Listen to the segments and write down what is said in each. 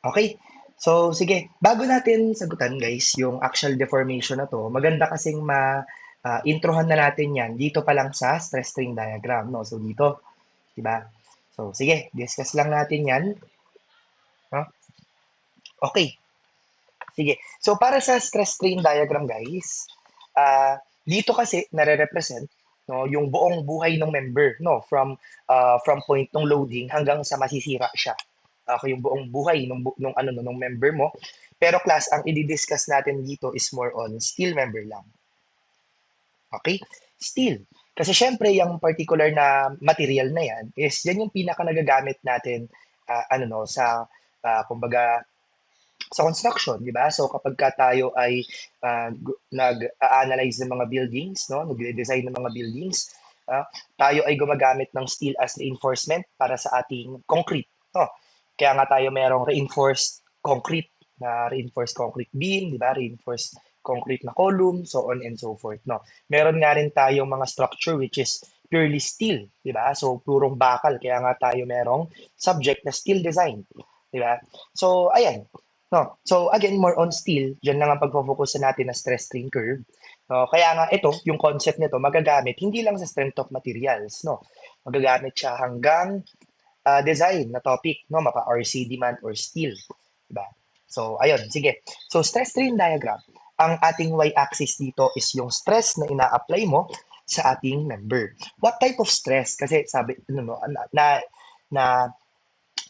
Okay. So, sige. Bago natin sagutan, guys, yung axial deformation na 'to, maganda kasing introhan na natin 'yan dito pa lang sa stress strain diagram, 'no? So, dito, 'di ba? So, sige, discuss lang natin 'yan, 'no? Okay. Sige. So, para sa stress strain diagram, guys, dito kasi nare-represent, no, yung buong buhay ng member, no, from point ng loading hanggang sa masisira siya. Okay, yung buong buhay nung ano no, nung member mo. Pero class, ang i-discuss natin dito is more on steel member lang. Okay? Steel. Kasi syempre, yung particular na material na yan is yan yung pinaka nagagamit natin ano no sa kumbaga sa construction, di ba? So kapag ka tayo ay nag-analyze ng mga buildings, no, nagde-design ng mga buildings, tayo ay gumagamit ng steel as reinforcement para sa ating concrete, no? Kaya nga tayo merong reinforced concrete beam, di ba? Reinforced concrete na column, so on and so forth, no? Meron nga rin tayong mga structure which is purely steel, di ba? So purong bakal, kaya nga tayo merong subject na steel design, di ba? So ayan, no. So again, more on steel, diyan lang ang pagfo-focus natin na stress strain curve. No, kaya nga ito, yung concept nito magagamit hindi lang sa strength of materials, no. Magagamit siya hanggang design na topic, no, mapa RCD man or steel, 'di ba? So ayun, sige. So stress strain diagram, ang ating y-axis dito is yung stress na ina-apply mo sa ating member. What type of stress? Kasi sabi ano no, na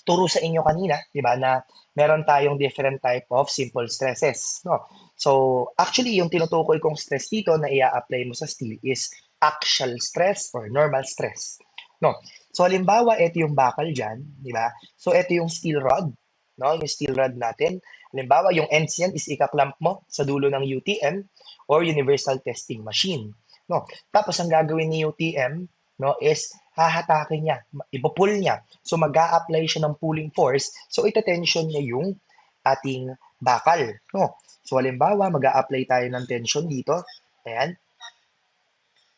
turo sa inyo kanina, 'di ba, na meron tayong different type of simple stresses, no? So, actually yung tinutukoy kong stress dito na ia-apply mo sa steel is axial stress or normal stress, no? So, halimbawa, ito yung bakal diyan, 'di ba? So, ito yung steel rod, no? Yung steel rod natin. Halimbawa, yung ends niyan is ikaklamp mo sa dulo ng UTM or Universal Testing Machine, no? Tapos ang gagawin ni UTM, no, is hahatakin niya, ipo-pull niya. So mag-a-apply siya ng pulling force. So ita-tension niya yung ating bakal, no? So halimbawa, mag-a-apply tayo ng tension dito. Ayan.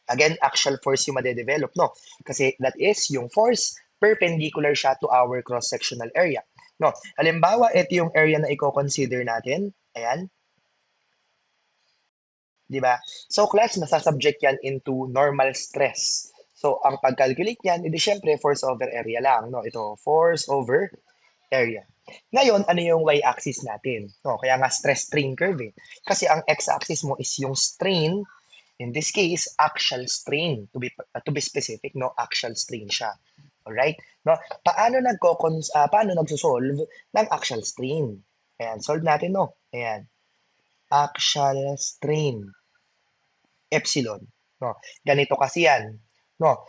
Again, axial force yung made-develop, no? Kasi that is yung force perpendicular siya to our cross-sectional area. No? Halimbawa, ito yung area na i-consider natin. Ayan. Di ba? So class, masasubject yan into normal stress. So ang pag-calculate niyan, edi syempre force over area lang, no? Ito, force over area. Ngayon, ano yung y-axis natin? No, kaya nga stress strain curve eh. Kasi ang x-axis mo is yung strain, in this case, axial strain. To be specific, no, axial strain siya. Alright? No, paano nagso-solve ng axial strain? Ayan, solve natin, no? Ayan, axial strain epsilon. No? Ganito kasi yan. No?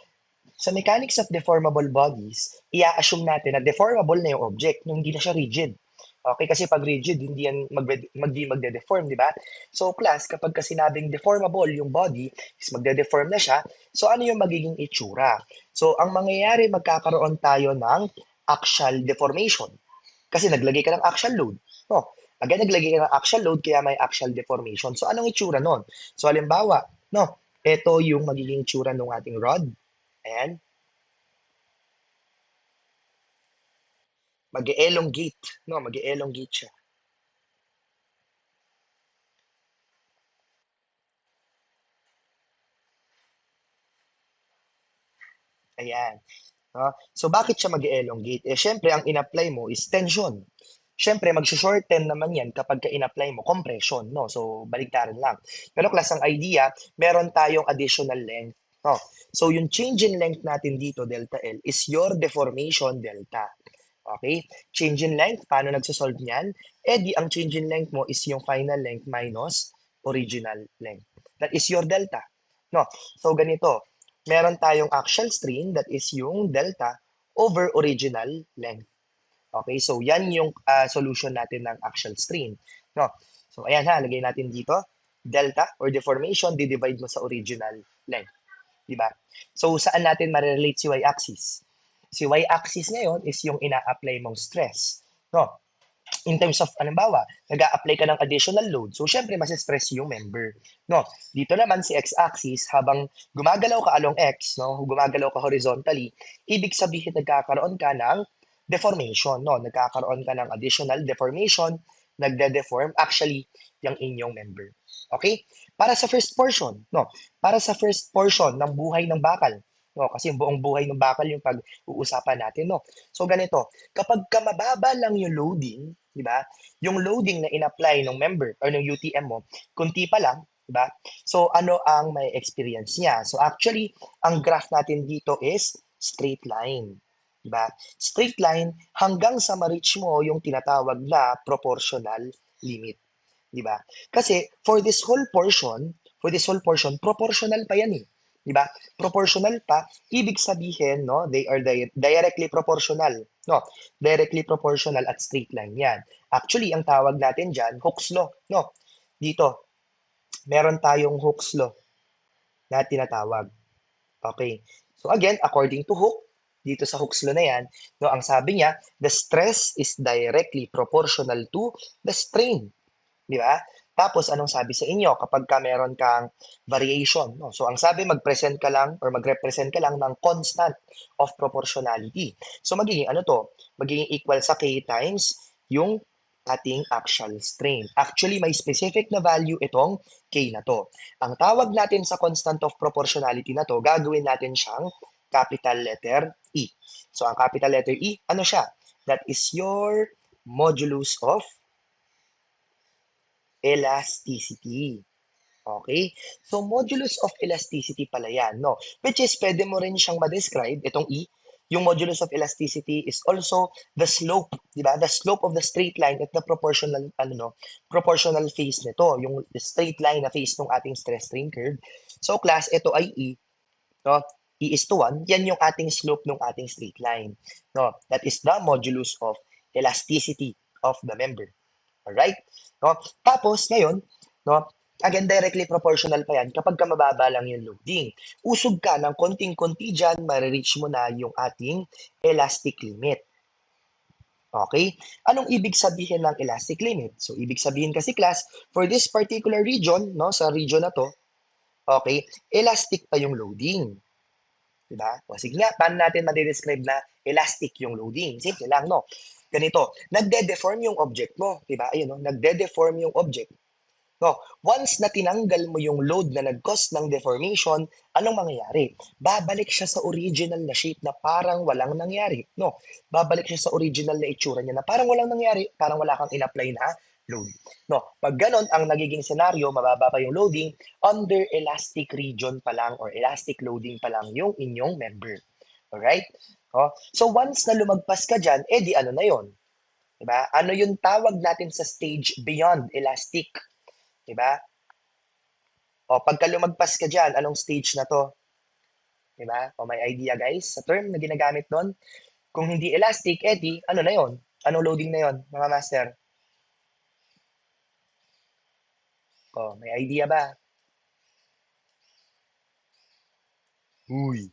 Sa mechanics of deformable bodies, i-assume natin na deformable na yung object, no, hindi na siya rigid. Okay, kasi pag rigid, hindi yan magde-deform, di ba? So class, kapag ka sinabing deformable yung body, is magde-deform na siya, so ano yung magiging itsura? So ang mangyayari, magkakaroon tayo ng axial deformation. Kasi naglagay ka ng axial load. No? Again, naglagay ka ng axial load, kaya may axial deformation. So anong itsura nun? So halimbawa, no, ito yung magiging itsura ng ating rod. Ayan, mag-elongate, no, mag-elongate siya. Ayan. No? So bakit siya mag-elongate? Eh syempre ang in-apply mo is tension. Syempre magso-shorten naman yan kapag ka in-apply mo compression, no? So baligtaran lang. Pero class ang idea, meron tayong additional length, no? So yung change in length natin dito, delta L, is your deformation delta. Okay? Change in length, paano nagsosolve niyan? Eh di ang change in length mo is yung final length minus original length. That is your delta. No? So ganito, meron tayong axial strain, that is yung delta over original length. Okay, so yan yung solution natin ng axial strain. No? So ayan ha, lagay natin dito, delta or deformation, di-divide mo sa original length. Diba? So saan natin ma-relate si y-axis? Si y-axis ngayon is yung ina-apply mong stress. No? In terms of, halimbawa, nag-a-apply ka ng additional load. So, syempre, mas-stress yung member. No? Dito naman, si x-axis, habang gumagalaw ka along x, no? Gumagalaw ka horizontally, ibig sabihin nagkakaroon ka ng deformation, no? Nagkakaroon ka ng additional deformation, nagde-deform actually yung inyong member. Okay? Para sa first portion, no? Para sa first portion ng buhay ng bakal, no? Kasi yung buong buhay ng bakal yung pag-uusapan natin, no? So ganito, kapag ka mababa lang yung loading, di ba? Yung loading na in-apply ng member or ng UTM mo, kunti pa lang, di ba? So ano ang may experience niya? So actually, ang graph natin dito is straight line. Diba? Straight line hanggang sa ma-reach mo yung tinatawag na proportional limit. Diba? Kasi for this whole portion, proportional pa yan eh. Diba? Proportional pa, ibig sabihin, no, they are directly proportional. No, directly proportional at straight line yan. Actually, ang tawag natin dyan, Hooke's law. No, dito, meron tayong Hooke's law na tinatawag. Okay. So again, according to Hooke, dito sa Hooke's law na yan, no, ang sabi niya, the stress is directly proportional to the strain. Di ba? Tapos, anong sabi sa inyo kapag ka meron kang variation? No? So, ang sabi, mag-present ka lang or mag-represent ka lang ng constant of proportionality. So, magiging ano to? Magiging equal sa K times yung ating actual strain. Actually, may specific na value itong K na to. Ang tawag natin sa constant of proportionality na to, gagawin natin siyang capital letter E. So, ang capital letter E, ano siya? That is your modulus of elasticity. Okay? So, modulus of elasticity pala yan, no? Which is, pwede mo rin siyang ma-describe, itong E, yung modulus of elasticity is also the slope, di ba? The slope of the straight line at the proportional, proportional phase nito, yung straight line na phase ng ating stress strain curve. So, class, ito ay E, no? E is to 1, yan yung ating slope ng ating straight line. No? That is the modulus of elasticity of the member. Alright? No? Tapos, ngayon, no, again, directly proportional pa yan kapag ka mababa lang yung loading. Usog ka ng konting-konti dyan, marireach mo na yung ating elastic limit. Okay? Anong ibig sabihin ng elastic limit? So, ibig sabihin kasi class, for this particular region, no, sa region na to, okay, elastic pa yung loading. Diba? O sige nga, paano natin ma-describe na elastic yung loading? Simple lang, no? Ganito, nagde-deform yung object mo, diba? Ayun, no? Nagde-deform yung object. No, once na tinanggal mo yung load na nag-cause ng deformation, anong mangyayari? Babalik siya sa original na shape na parang walang nangyari. No, babalik siya sa original na itsura niya na parang walang nangyari, parang wala kang in-apply na load. No, pag ganon ang nagiging senaryo, mababa pa yung loading, under elastic region pa lang or elastic loading pa lang yung inyong member. Alright? Oh, so once na lumagpas ka dyan, di ano na yon? Diba? Ano yung tawag natin sa stage beyond elastic? Diba? O, pagka lumagpas ka dyan, anong stage na to? Diba? O, may idea guys sa term na ginagamit doon? Kung hindi elastic, di, ano na yon? Anong loading na yon, mga master? O, may idea ba? Uy.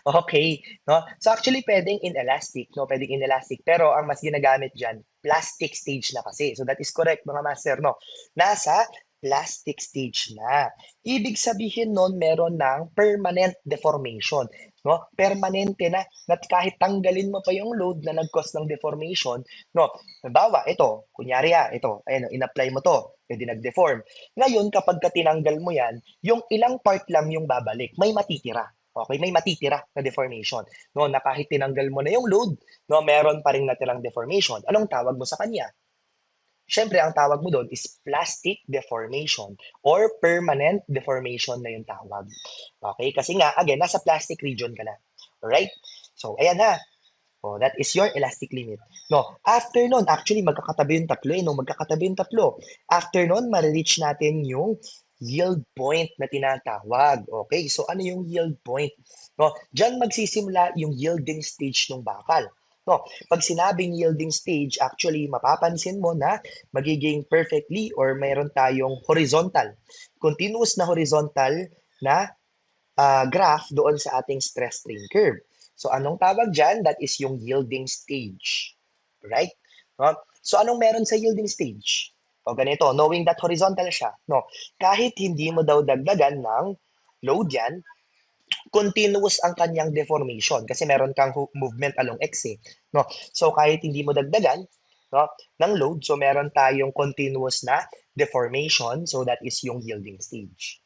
Okay, no? So actually pwedeng inelastic, no? Pwedeng inelastic, pero ang mas ginagamit diyan, plastic stage na kasi. So that is correct mga master, no? Nasa plastic stage na. Ibig sabihin nun meron ng permanent deformation, no? Permanente na kahit tanggalin mo pa yung load na nag-cause ng deformation, no? Halimbawa, ito, kunyari ito, ayun, in-apply mo to, pwede nag-deform. Ngayon, kapag ka tinanggal mo yan, yung ilang part lang yung babalik, may matitira. Okay, may matitira na deformation. No, na kahit tinanggal mo na yung load, no, meron pa ring natirang deformation. Anong tawag mo sa kanya? Siyempre, ang tawag mo doon is plastic deformation or permanent deformation na yung tawag. Okay? Kasi nga, again, nasa plastic region ka na. Alright? So, ayan na. Oh, that is your elastic limit. No, after nun, actually, magkakatabi yung tatlo no? Magkakatabi yung tatlo. After nun, marireach natin yung yield point na tinatawag. Okay? So, ano yung yield point? No, diyan magsisimula yung yielding stage ng bakal. No, pag sinabing yielding stage, actually, mapapansin mo na magiging perfectly or mayroon tayong horizontal. Continuous na horizontal na graph doon sa ating stress strain curve. So, anong tawag dyan? That is yung yielding stage. Right? No? So, anong meron sa yielding stage? O ganito, knowing that horizontal siya, no? Kahit hindi mo daw dagdagan ng load yan, continuous ang kanyang deformation kasi meron kang movement along X eh, no? So kahit hindi mo dagdagan, no, ng load, so meron tayong continuous na deformation, so that is yung yielding stage.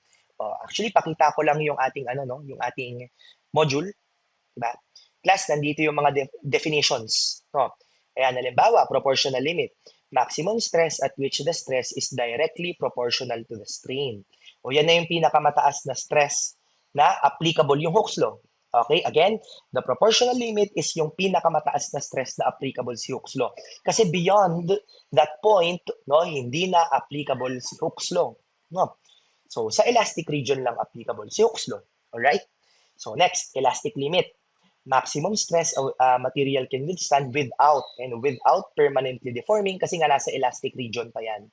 Actually, pakita ko lang yung ating ano no, yung ating module, di ba? Class, nandito yung mga definitions, no? Ayan, halimbawa, proportional limit. Maximum stress at which the stress is directly proportional to the strain. O yan na yung pinakamataas na stress na applicable yung Hooke's law. Okay, again, the proportional limit is yung pinakamataas na stress na applicable si Hooke's law. Kasi beyond that point, no, hindi na applicable si Hooke's law. No? So, sa elastic region lang applicable si Hooke's law. Alright? So, next, elastic limit. Maximum stress material can withstand without permanently deforming kasi nga nasa elastic region pa yan.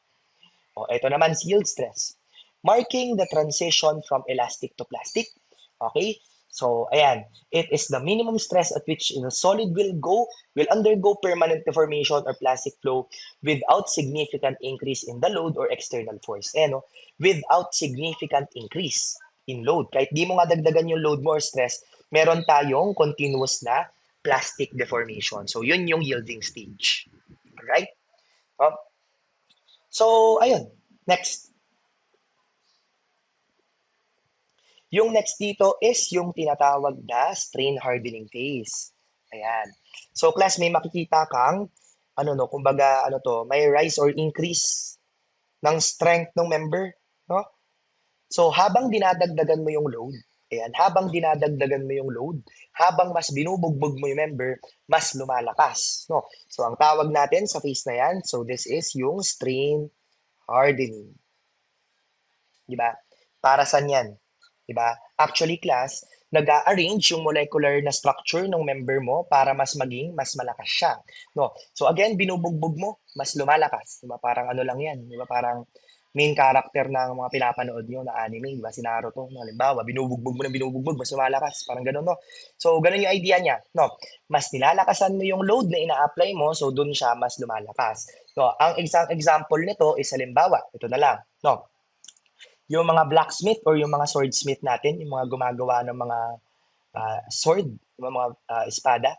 Ito naman yield stress. Marking the transition from elastic to plastic. Okay? So, ayan. It is the minimum stress at which the solid will undergo permanent deformation or plastic flow without significant increase in the load or external force. No? Without significant increase in load. Kahit di mo nga dagdagan yung load mo or stress, meron tayong continuous na plastic deformation. So, yun yung yielding stage. Alright? So, ayun. Next. Yung next dito is yung tinatawag na strain hardening phase. Ayan. So class, may makikita kang kumbaga may rise or increase ng strength ng member, no? So habang dinadagdagan mo yung load, habang dinadagdagan mo yung load, habang mas binubugbog mo yung member, mas lumalakas, no? So ang tawag natin sa phase na yan, so this is yung strain hardening. 'Di ba? Para saan 'yan? 'Di ba? Actually, class, nag-a-arrange yung molecular na structure ng member mo para mas malakas siya. No? So again, binubugbog mo, mas lumalakas. 'Di ba? Parang ano lang 'yan, 'di ba? Parang main character ng mga pinapanood nyo na anime, di ba? Si Naruto, no? Halimbawa, binubugbog mo na binubugbog, mas lumalakas. Parang gano'n, no? So, gano'n yung idea niya, no? Mas nilalakasan mo yung load na ina-apply mo, so dun siya mas lumalakas. No? Ang example nito is halimbawa, ito na lang, no? Yung mga blacksmith or yung mga swordsmith natin, yung mga gumagawa ng mga sword, yung mga espada,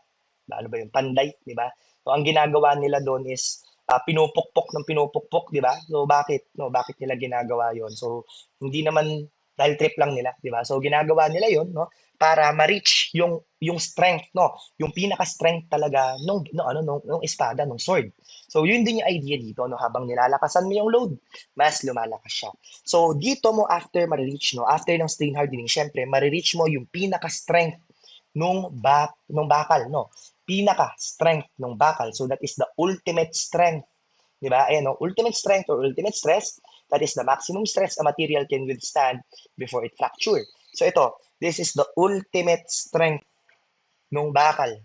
ano ba yung panday, di ba? So ang ginagawa nila doon is pinupukpok ng pinupukpok, di ba? So bakit? No, bakit nila ginagawa 'yon? So hindi naman dahil trip lang nila, di ba? So ginagawa nila 'yon, no? Para ma-reach yung strength, no? Yung pinaka-strength talaga nung espada, nung sword. So yun din yung idea dito, no? Habang nilalakasan mo yung load, mas lumalakas siya. So dito mo after ma-reach, no? After ng strain hardening, syempre ma-reach mo yung pinaka-strength nung bakal, no? Pinaka-strength nung bakal. So that is the ultimate strength. Di ba? Ayan, no? Ultimate strength or ultimate stress, that is the maximum stress a material can withstand before it fracture. So ito, this is the ultimate strength nung bakal.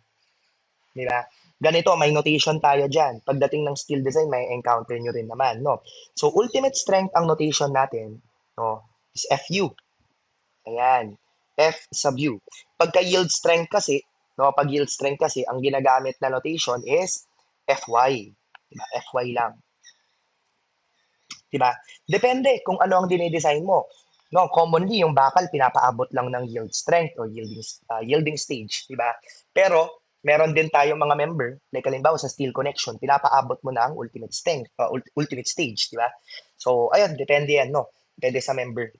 Di ba? Ganito, may notation tayo dyan. Pagdating ng steel design, may encounter nyo rin naman, no? So, ultimate strength ang notation natin, no, is FU. Ayan. F sub U. Pagka yield strength kasi, no, pag yield strength kasi, ang ginagamit na notation is FY. Diba? FY lang. Diba? Depende kung ano ang dinedesign mo. No, commonly yung bakal pinapaabot lang ng yield strength or yielding stage, diba? Pero meron din tayong mga member, like halimbawa sa steel connection, pinapaabot mo ng ultimate strength, ultimate stage, diba? So ayun, depende yan, no. Depende sa member.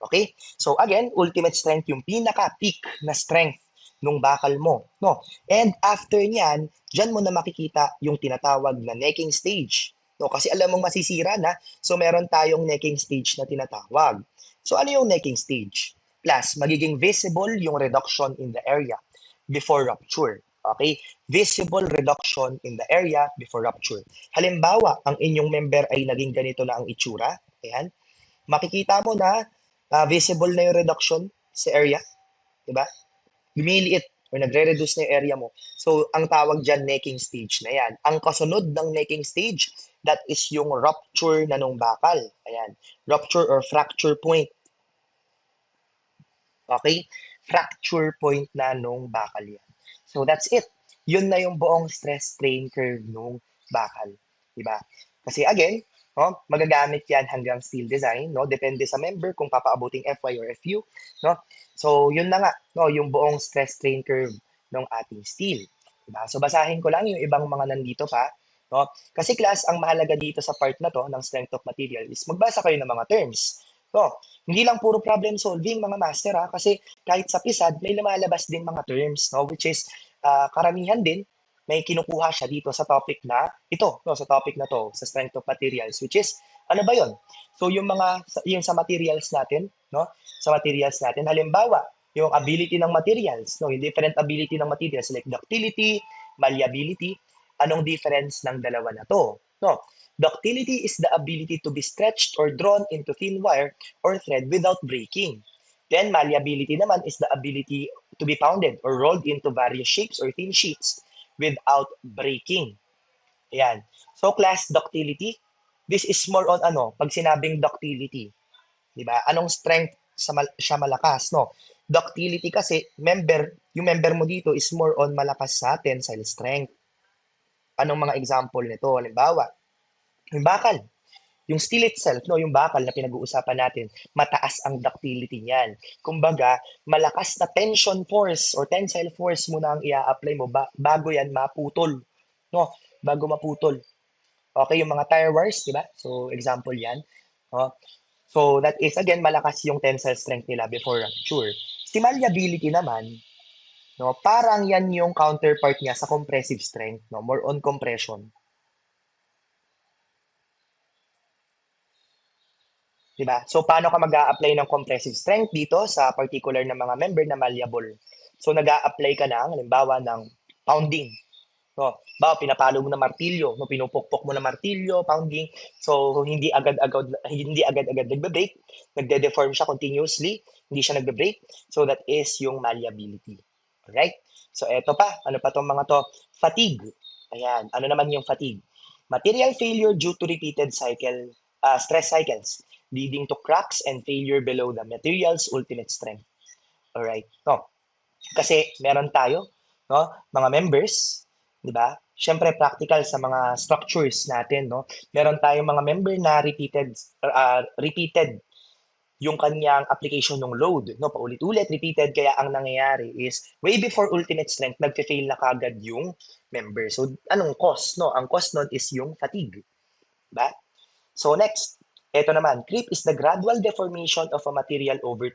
Okay? So again, ultimate strength yung pinaka-peak na strength nung bakal mo, no? And after niyan, diyan mo na makikita yung tinatawag na necking stage. No, kasi alam mong masisira na, so meron tayong necking stage na tinatawag. So ano yung necking stage? Plus, magiging visible yung reduction in the area before rupture. Okay? Visible reduction in the area before rupture. Halimbawa, ang inyong member ay naging ganito na ang itsura. Ayan. Makikita mo na visible na yung reduction sa area. Diba? Lumiliit or nagre-reduce na yung area mo. So, ang tawag dyan, necking stage na yan. Ang kasunod ng necking stage, that is yung rupture na nung bakal. Ayan. Rupture or fracture point. Okay? Fracture point na nung bakal yan. So, that's it. Yun na yung buong stress strain curve nung bakal. Diba? Kasi again, no? Magagamit yan hanggang steel design, no? Depende sa member kung papaabuting FY or FU, no? So, yun na nga, no? Yung buong stress strain curve ng ating steel. Diba? So, basahin ko lang yung ibang mga nandito pa, no? Kasi class, ang mahalaga dito sa part na to ng strength of material is magbasa kayo ng mga terms. No? Hindi lang puro problem solving mga master ha, kasi kahit sa PISAD may lumalabas din mga terms, no? Which is karamihan din may kinukuha siya dito sa topic na ito, no, sa topic na to, sa strength of materials, which is, ano ba yon? So, yung sa materials natin, no, sa materials natin, halimbawa, yung ability ng materials, no, yung different ability ng materials like ductility, malleability, anong difference ng dalawa na to? No, ductility is the ability to be stretched or drawn into thin wire or thread without breaking. Then, malleability naman is the ability to be pounded or rolled into various shapes or thin sheets without breaking. Ayan. So, class ductility, this is more on ano, pag sinabing ductility, di ba? Anong strength siya malakas, no? Ductility kasi, yung member mo dito is more on malakas sa tensile strength. Anong mga example nito? Halimbawa, yung bakal. Yung steel itself, no, yung bakal na pinag-uusapan natin, mataas ang ductility niyan. Kumbaga, malakas na tension force or tensile force mo na ang i-apply mo bago yan maputol. No, bago maputol. Okay, yung mga tire wires, di ba? So, example yan. No? So, that is, again, malakas yung tensile strength nila before rupture. Si malleability naman, no, parang yan yung counterpart niya sa compressive strength, no? More on compression. Diba? So, paano ka mag-a-apply ng compressive strength dito sa particular na mga member na malleable? So, nag-a-apply ka ng, halimbawa, ng pounding. No, pinapalo mo na martilyo, no, pinupukpok mo na martilyo, pounding. So, hindi agad-agad nagbe-break, nagde-deform siya continuously, hindi siya nagbe-break. So, that is yung malleability. Alright? So, eto pa, ano pa tong mga to? Fatigue. Ayan, ano naman yung fatigue? Material failure due to repeated stress cycles, leading to cracks and failure below the material's ultimate strength. Alright? No, kasi meron tayo, no, mga members, 'di ba? Siyempre practical sa mga structures natin, no. Meron tayong mga member na repeated yung kanyang application ng load, no, paulit-ulit, repeated, kaya ang nangyayari is way before ultimate strength, nagfe-fail na kagad yung member. So, anong cause, no? Ang cause nun is yung fatigue, 'di ba? So, next, ito naman, creep is the gradual deformation of a material over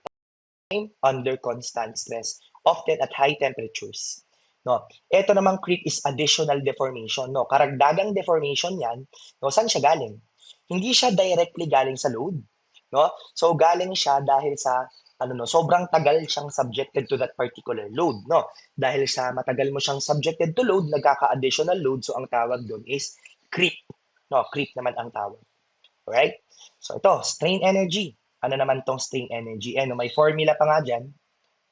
under constant stress, often at high temperatures. No, ito namang creep is additional deformation. No, karagdagang deformation yan. No, saan siya galing? Hindi siya directly galing sa load. No, so galing siya dahil sa sobrang tagal siyang subjected to that particular load. No, dahil sa matagal mo siyang subjected to load, nagkaka-additional load. So ang tawag doon is creep. No, creep naman ang tawag. Alright? So ito, strain energy. Ano naman tong strain energy? No, may formula pa nga dyan.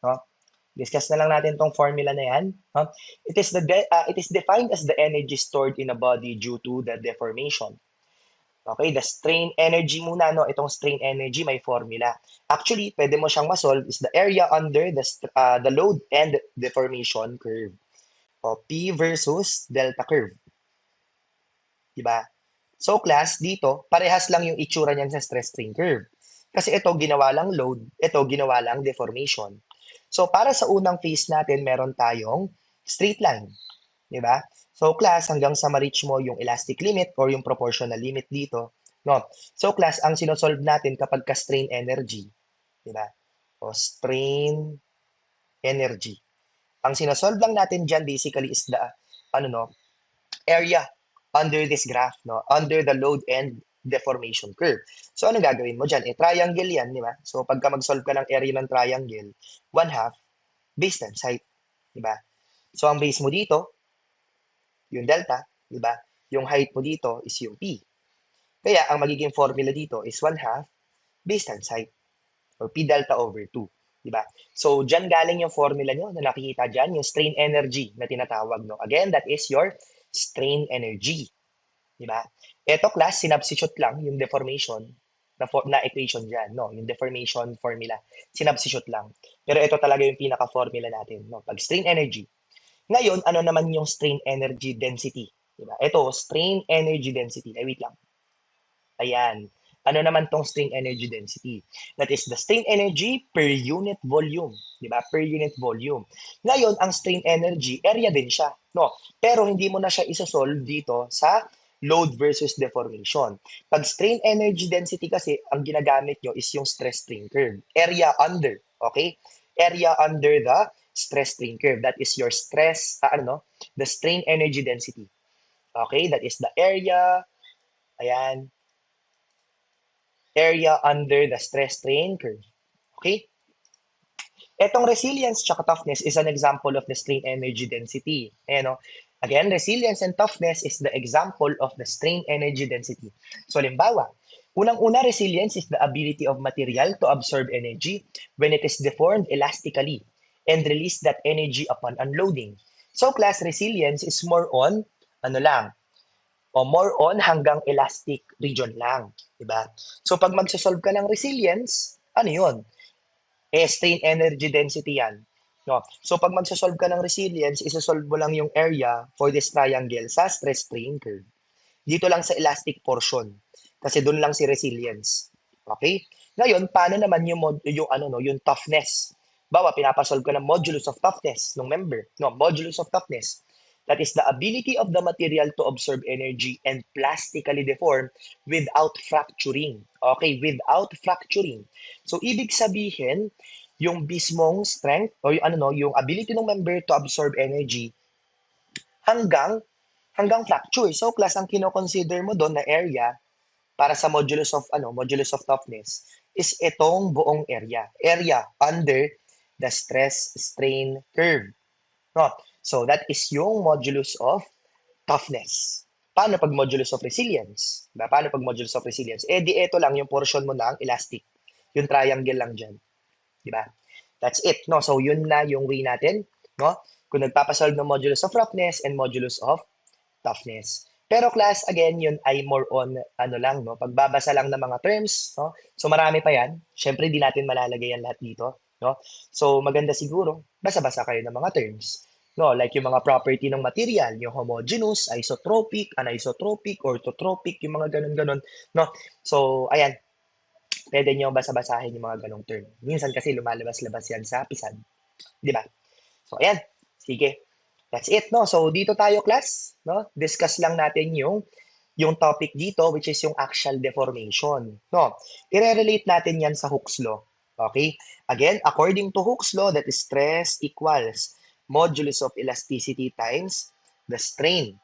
No? Discuss na lang natin tong formula na yan. No? It is defined as the energy stored in a body due to the deformation. Okay, the strain energy muna, no? Itong strain energy may formula. Actually, pwede mo siyang ma-solve is the area under the load and deformation curve. O, P versus delta curve. Diba? So class, dito, parehas lang yung itsura niyan sa stress strain curve. Kasi ito ginawa lang load, ito ginawa lang deformation. So para sa unang phase natin, meron tayong straight line. Di ba? So class, hanggang sa ma-reach mo yung elastic limit or yung proportional limit dito. No? So class, ang sinosolve natin kapag ka-strain energy. Di ba? O strain energy. Ang sinosolve lang natin dyan basically is the area under this graph, no? Under the load and deformation curve. So, ano gagawin mo dyan? Triangle yan, di ba? So, pagka mag-solve ka ng area ng triangle, 1/2 base times height, di ba? So, ang base mo dito, yung delta, di ba? Yung height mo dito is yung P. Kaya, ang magiging formula dito is 1/2 base times height, or P delta over 2. Diba? So, dyan galing yung formula nyo na nakikita dyan, yung strain energy na tinatawag. No? Again, that is your strain energy. Diba? Ito class, sinubstitute lang yung deformation na equation dyan. No? Yung deformation formula. Sinubstitute lang. Pero ito talaga yung pinaka-formula natin. No? Pag strain energy. Ngayon, ano naman yung strain energy density? Diba? Ito, strain energy density. Wait lang. Ayan. Ano naman tong strain energy density? That is the strain energy per unit volume. Di ba? Per unit volume. Ngayon, ang strain energy, area din siya. No? Pero hindi mo na siya isosolve dito sa load versus deformation. Pag strain energy density kasi, ang ginagamit nyo is yung stress strain curve. Area under. Okay? Area under the stress strain curve. That is your stress, the strain energy density. Okay? That is the area, ayan, area under the stress strain curve. Okay? Etong resilience tsaka toughness is an example of the strain energy density. Ayan, no? Again, resilience and toughness is the example of the strain energy density. So, halimbawa, unang-una, resilience is the ability of material to absorb energy when it is deformed elastically and release that energy upon unloading. So, class resilience is more on, ano lang, o more on hanggang elastic region lang. Diba? So, pag magsasolve ka ng resilience, ano yun? Strain energy density yan. No? So, pag magsasolve ka ng resilience, isasolve mo lang yung area for this triangle sa stress strain curve. Dito lang sa elastic portion. Kasi doon lang si resilience. Okay? Ngayon, paano naman yung toughness? Bawa, pinapasolve ka ng modulus of toughness ng member. No, modulus of toughness. That is the ability of the material to absorb energy and plastically deform without fracturing. Okay, without fracturing. So, ibig sabihin, yung mismong strength o yung ability ng member to absorb energy hanggang fracture. So, class, ang kino-consider mo doon na area para sa modulus of toughness is itong buong area. Area under the stress strain curve. No? So, that is yung modulus of toughness. Paano pag modulus of resilience? Diba? Paano pag modulus of resilience? Eh, di ito lang yung portion mo ng elastic. Yung triangle lang dyan. Diba? That's it. No? So, yun na yung way natin. No? Kung nagpapasolve ng modulus of roughness and modulus of toughness. Pero class, again, yun ay more on, no? Pagbabasa lang ng mga terms, no? So, marami pa yan. Siyempre, di natin malalagay yan lahat dito, no? So, maganda siguro, basa-basa kayo ng mga terms. No, like yung mga property ng material, yung homogeneous, isotropic, anisotropic, orthotropic, yung mga ganun-ganun, no? So, ayan, pwede nyo basa-basahin yung mga ganong term. Minsan kasi lumalabas-labas yan sa PISAD, di ba? So, ayan, sige. That's it, no? So, dito tayo, class, no? Discuss lang natin yung topic dito, which is yung axial deformation, no? I-relate natin yan sa Hooke's law. Okay? Again, according to Hooke's law, that is stress equals modulus of elasticity times the strain.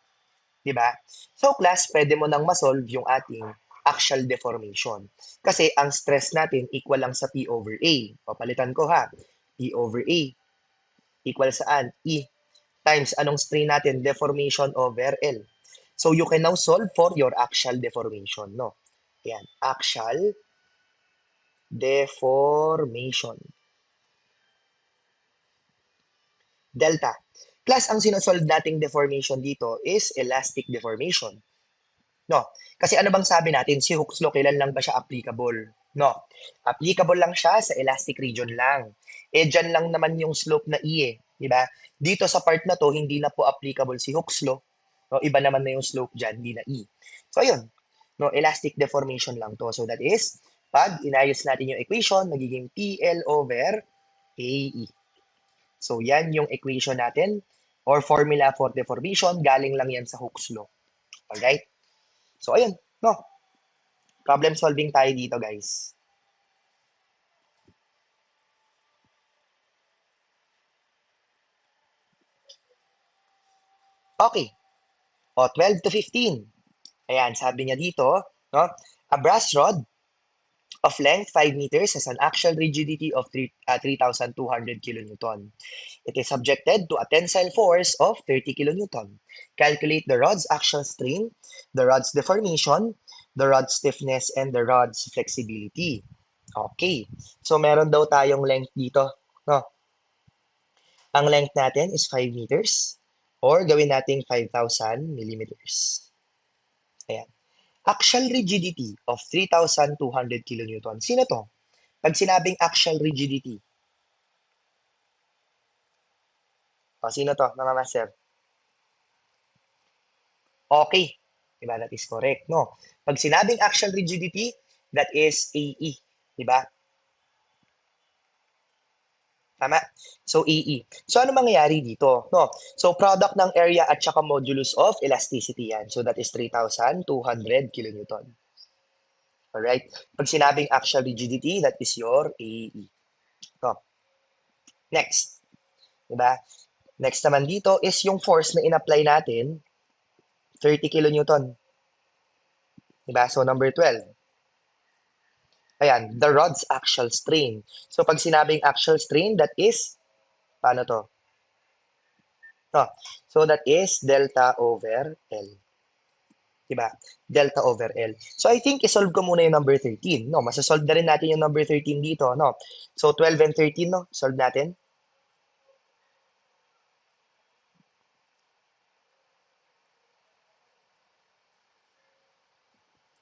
Di ba? So, class, pwede mo nang masolve yung ating axial deformation. Kasi ang stress natin equal lang sa P over A. Papalitan ko ha. P over A equal saan? E times anong strain natin? Deformation over L. So, you can now solve for your axial deformation, no? Ayan, axial deformation. Delta. Plus, ang sinosolve nating deformation dito is elastic deformation. No? Kasi ano bang sabi natin? Si Hooke's law, kailan lang ba siya applicable? No. Applicable lang siya sa elastic region lang. Eh, dyan lang naman yung slope na E eh. Diba? Dito sa part na to, hindi na po applicable si Hooke's law. No? Iba naman na yung slope dyan, hindi na E. So, ayun. No, elastic deformation lang to. So, that is, pag inayos natin yung equation, magiging PL over AE. So, yan yung equation natin or formula for deformation. Galing lang yan sa Hooke's law. Alright? So, ayun. No, problem solving tayo dito, guys. Okay. O, 12 to 15. Ayan, sabi niya dito, no? A brass rod of length 5 meters has an axial rigidity of 3,200 kilonewton. It is subjected to a tensile force of 30 kilonewton. Calculate the rod's axial strain, the rod's deformation, the rod's stiffness, and the rod's flexibility. Okay. So, meron daw tayong length dito, no? Ang length natin is 5 meters or gawin nating 5,000 millimeters. Ayan. Axial rigidity of 3,200 kilonewton. Sino to? Pag sinabing axial rigidity, sino to, mga master? Okay. Diba? That is correct, no? Pag sinabing axial rigidity, that is AE. Diba? Tama? So, AE. So, ano mangyayari dito? No? So, product ng area at saka modulus of elasticity yan. So, that is 3,200 kilonewton. Alright? Pag sinabing axial rigidity, that is your AE. No? Next. Diba? Next naman dito is yung force na in-apply natin, 30 kilonewton. Diba? So, number 12. Ayan, the rod's axial strain. So, pag sinabing axial strain, that is, paano to? No. So, that is delta over L. Diba? Delta over L. So, I think isolve ko muna yung number 13. No, masasolve na rin natin yung number 13 dito. No? So, 12 and 13, no? Solve natin.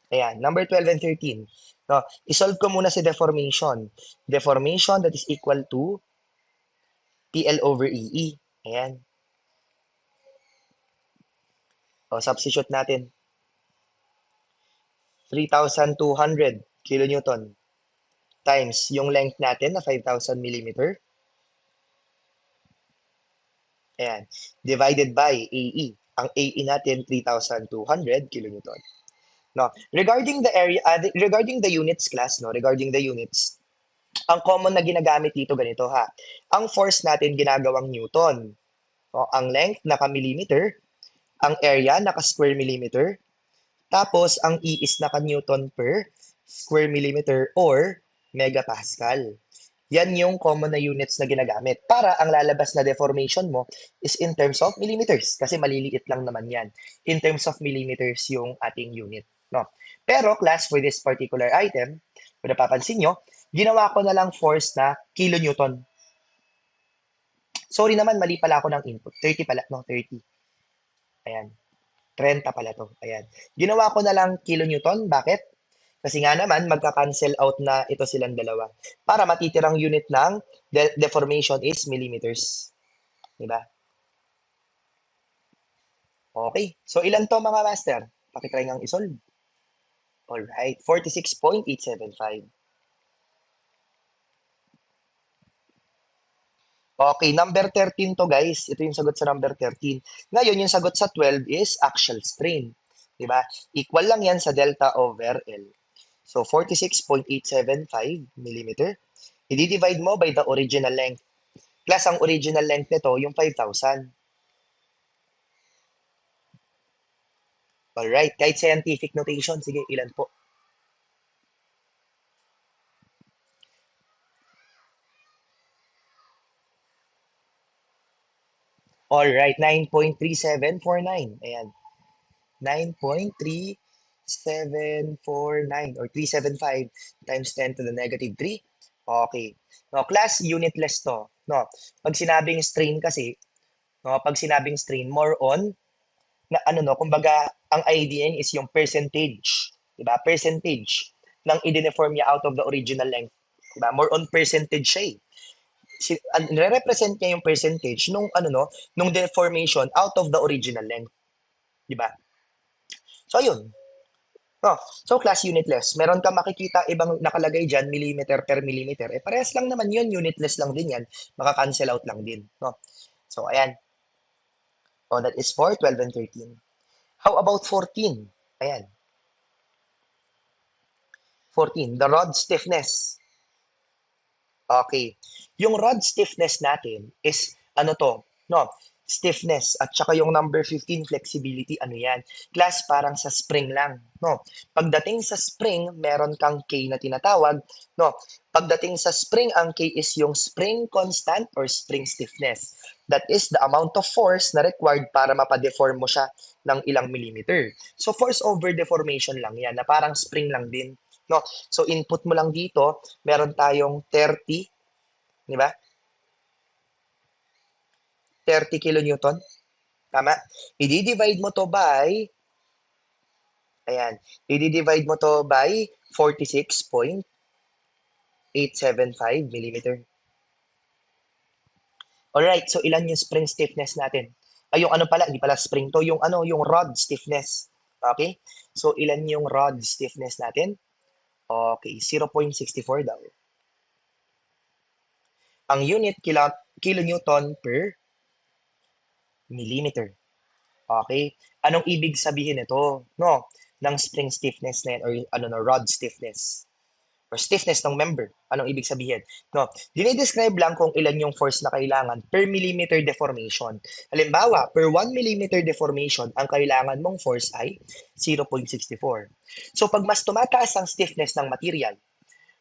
Ayan, number 12 and 13. No, isolve ko muna si deformation. Deformation that is equal to PL over EE. Ayan. O, substitute natin. 3,200 kilonewton times yung length natin na 5,000 millimeter. Ayan. Divided by AE. Ang AE natin, 3,200 kilonewton. No, regarding the area, regarding the units class, no, regarding the units, ang common na ginagamit dito ganito ha. Ang force natin ginagawang Newton. No, ang length naka-millimeter, ang area naka-square millimeter, tapos ang E is naka-Newton per square millimeter or megapascal. Yan yung common na units na ginagamit. Para ang lalabas na deformation mo is in terms of millimeters. Kasi maliliit lang naman yan. In terms of millimeters yung ating unit. No? Pero class, for this particular item, kung napapansin nyo, ginawa ko na lang force na kilonewton. Sorry naman, mali pala ako ng input. 30 pala. No, 30. Ayan. 30 pala to. Ayan. Ginawa ko na lang kilonewton. Bakit? Kasi nga naman, magka-cancel out na ito silang dalawa. Para matitirang unit ng deformation is millimeters. Diba? Okay. So, ilan to mga master? Pakitry ngang isolve. Alright. 46.875. Okay. Number 13 to guys. Ito yung sagot sa number 13. Ngayon, yung sagot sa 12 is axial strain. Diba? Equal lang yan sa delta over L. So, 46.875 millimeter. I-divide mo by the original length. Plus, ang original length nito, yung 5,000. Alright, kahit scientific notation, sige, ilan po? Alright, 9.3749. Ayan, 9.3749 or 375 times 10 to the negative 3. Okay. No, class, unitless to. No, pag sinabing strain kasi, no, pag sinabing strain, more on na ano no, kumbaga ang idea is yung percentage, 'di ba? Percentage ng i-deform niya out of the original length, 'di ba? More on percentage siya. Nire-represent niya yung percentage nung ano no, nung deformation out of the original length, 'di ba? So ayun. No. So class unitless. Meron kang makikita ibang nakalagay diyan millimeter per millimeter. Eh parehas lang naman 'yun, unitless lang din 'yan. Maka-cancel out lang din, no? So ayan. Oh, that is for 12 and 13. How about 14? Ayan. 14, the rod stiffness. Okay. Yung rod stiffness natin is ano to? No, stiffness at saka yung number 15 flexibility, ano yan? Class, parang sa spring lang, no? Pagdating sa spring, meron kang K na tinatawag, no? Pagdating sa spring, ang K is yung spring constant or spring stiffness. That is the amount of force na required para mapadeform mo siya ng ilang millimeter. So force over deformation lang yan, na parang spring lang din, no? So input mo lang dito, meron tayong 30, di ba? 30 kilonewton. Tama? I-divide mo to by, ayan, i-divide mo to by 46.875 millimeter. Alright, so ilan yung spring stiffness natin? Ay, yung ano pala, hindi pala spring to, yung ano, yung rod stiffness. Okay? So, ilan yung rod stiffness natin? Okay, 0.64 daw. Ang unit, kilonewton per millimeter. Okay? Anong ibig sabihin nito? No, ng spring stiffness na yan, or ano no, rod stiffness or stiffness ng member. Anong ibig sabihin? No, dinidescribe lang kung ilan yung force na kailangan per millimeter deformation. Halimbawa, per 1 millimeter deformation, ang kailangan mong force ay 0.64. So, pag mas tumataas ang stiffness ng material,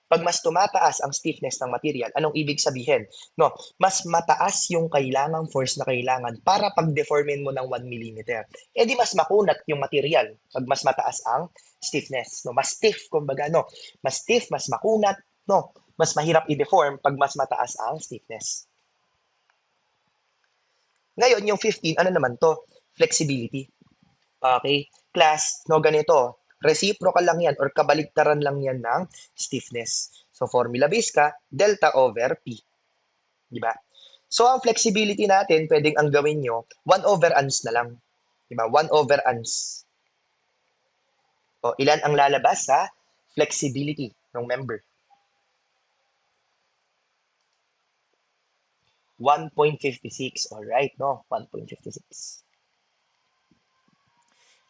pag mas tumataas ang stiffness ng material, anong ibig sabihin? No, mas mataas yung kailangang force na kailangan para pag-deformin mo ng 1 millimeter. Eh di mas makunat yung material pag mas mataas ang stiffness. No, mas stiff, kumbaga, no. Mas stiff, mas makunat, no. Mas mahirap i-deform pag mas mataas ang stiffness. Ngayon, yung 15, ano naman to? Flexibility. Okay? Class, no, ganito. Reciprocal lang yan or kabaligtaran lang yan ng stiffness. So, formula base ka, delta over P. Di ba? So, ang flexibility natin, pwedeng ang gawin nyo, 1 over ans na lang. Di ba? 1 over ans. O, ilan ang lalabas sa flexibility ng member? 1.56. Alright, no? 1.56.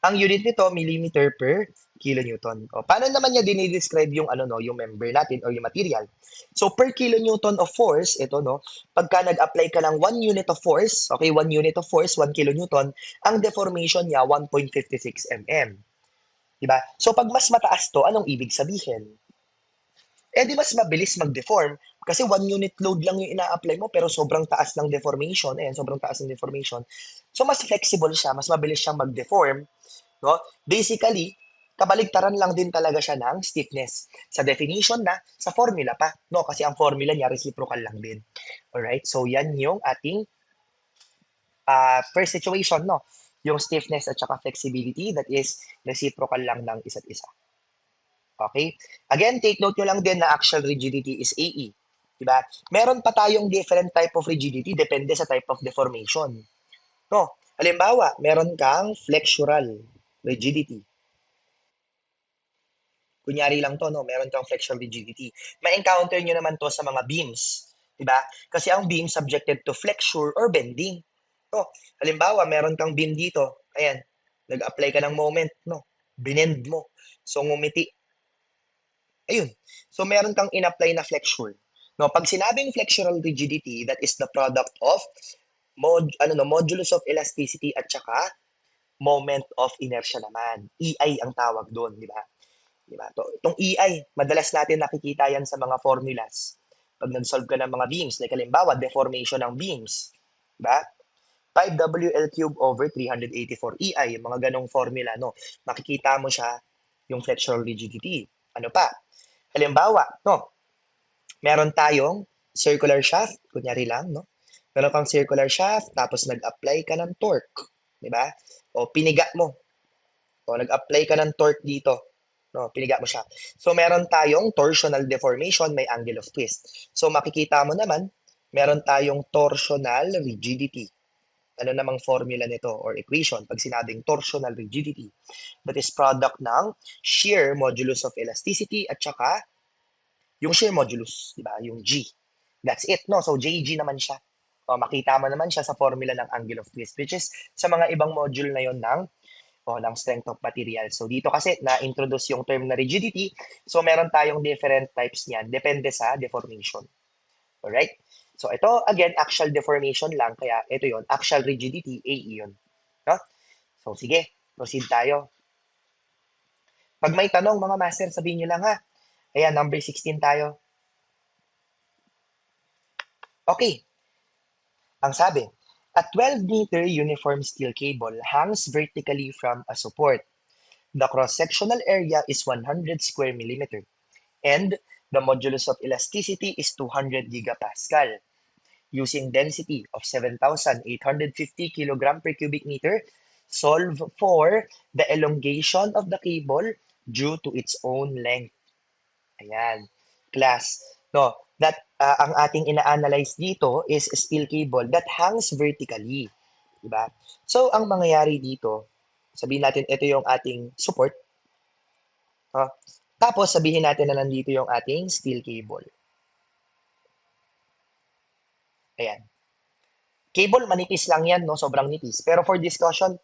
Ang unit nito, millimeter per kilonewton. O, paano naman niya dinidescribe yung ano no, yung member natin o yung material? So per kilonewton of force, ito no, pagka nag-apply ka ng 1 unit of force, okay, 1 unit of force, 1 kilonewton, ang deformation niya 1.56 mm. Diba? So pag mas mataas to, anong ibig sabihin? Eh di mas mabilis mag-deform kasi 1 unit load lang yung ina-apply mo pero sobrang taas ng deformation. Ayan, sobrang taas ng deformation. So mas flexible siya, mas mabilis siyang mag-deform. No? Basically, kabaligtaran lang din talaga siya ng stiffness. Sa definition na, sa formula pa. No? Kasi ang formula niya, reciprocal lang din. Alright? So, yan yung ating first situation, no? Yung stiffness at saka flexibility, that is reciprocal lang ng isa't isa. Okay? Again, take note nyo lang din na axial rigidity is AE. Diba? Meron pa tayong different type of rigidity depende sa type of deformation. No? Halimbawa, meron kang flexural rigidity. Kunyari lang to, no? Meron kang flexural rigidity. Ma-encounter nyo naman to sa mga beams. Diba? Kasi ang beam subjected to flexure or bending. No? Halimbawa, meron kang beam dito. Ayan. Nag-apply ka ng moment. No? Binend mo. So, ngumiti. Ayun. So, meron kang in-apply na flexure. No, pag sinabing flexural rigidity, that is the product of modulus of elasticity at saka moment of inertia naman. EI ang tawag doon, di ba? Di ba? Itong EI, madalas natin nakikita yan sa mga formulas. Pag nag-solve ka ng mga beams, like halimbawa, deformation ng beams. Di ba? 5WL cube over 384 EI, yung mga ganong formula, no? Makikita mo siya yung flexural rigidity. Ano pa? Halimbawa, no? Meron tayong circular shaft, kunyari lang, no? Meron kang circular shaft, tapos nag-apply ka ng torque, di ba? O piniga mo, o nag-apply ka ng torque dito, no? Piniga mo siya. So meron tayong torsional deformation, may angle of twist. So makikita mo naman, meron tayong torsional rigidity. Ano namang formula nito or equation pag sinabing torsional rigidity? That is product ng shear modulus of elasticity at saka yung shear modulus, di ba? Yung G. That's it, no? So, JG naman siya. O, makita mo naman siya sa formula ng angle of twist, which is sa mga ibang module na yon ng strength of material. So, dito kasi na-introduce yung term na rigidity. So, meron tayong different types niyan. Depende sa deformation. Alright? So, ito, again, axial deformation lang. Kaya, ito yon axial rigidity, AE yun. No? So, sige. Proceed tayo. Pag may tanong, mga master, sabihin nyo lang ha. Ayan, number 16 tayo. Okay, ang sabi, a 12-meter uniform steel cable hangs vertically from a support. The cross-sectional area is 100 square millimeter, and the modulus of elasticity is 200 gigapascal. Using density of 7,850 kilogram per cubic meter, solve for the elongation of the cable due to its own length. Ayan, class. No, that ang ating ina-analyze dito is steel cable that hangs vertically, 'di ba? So ang mangyayari dito, Sabihin natin, ito yung ating support. No? Tapos, sabihin natin na nandito yung ating steel cable. Ayan. Cable, manipis lang yan, no? Sobrang nipis. Pero for discussion,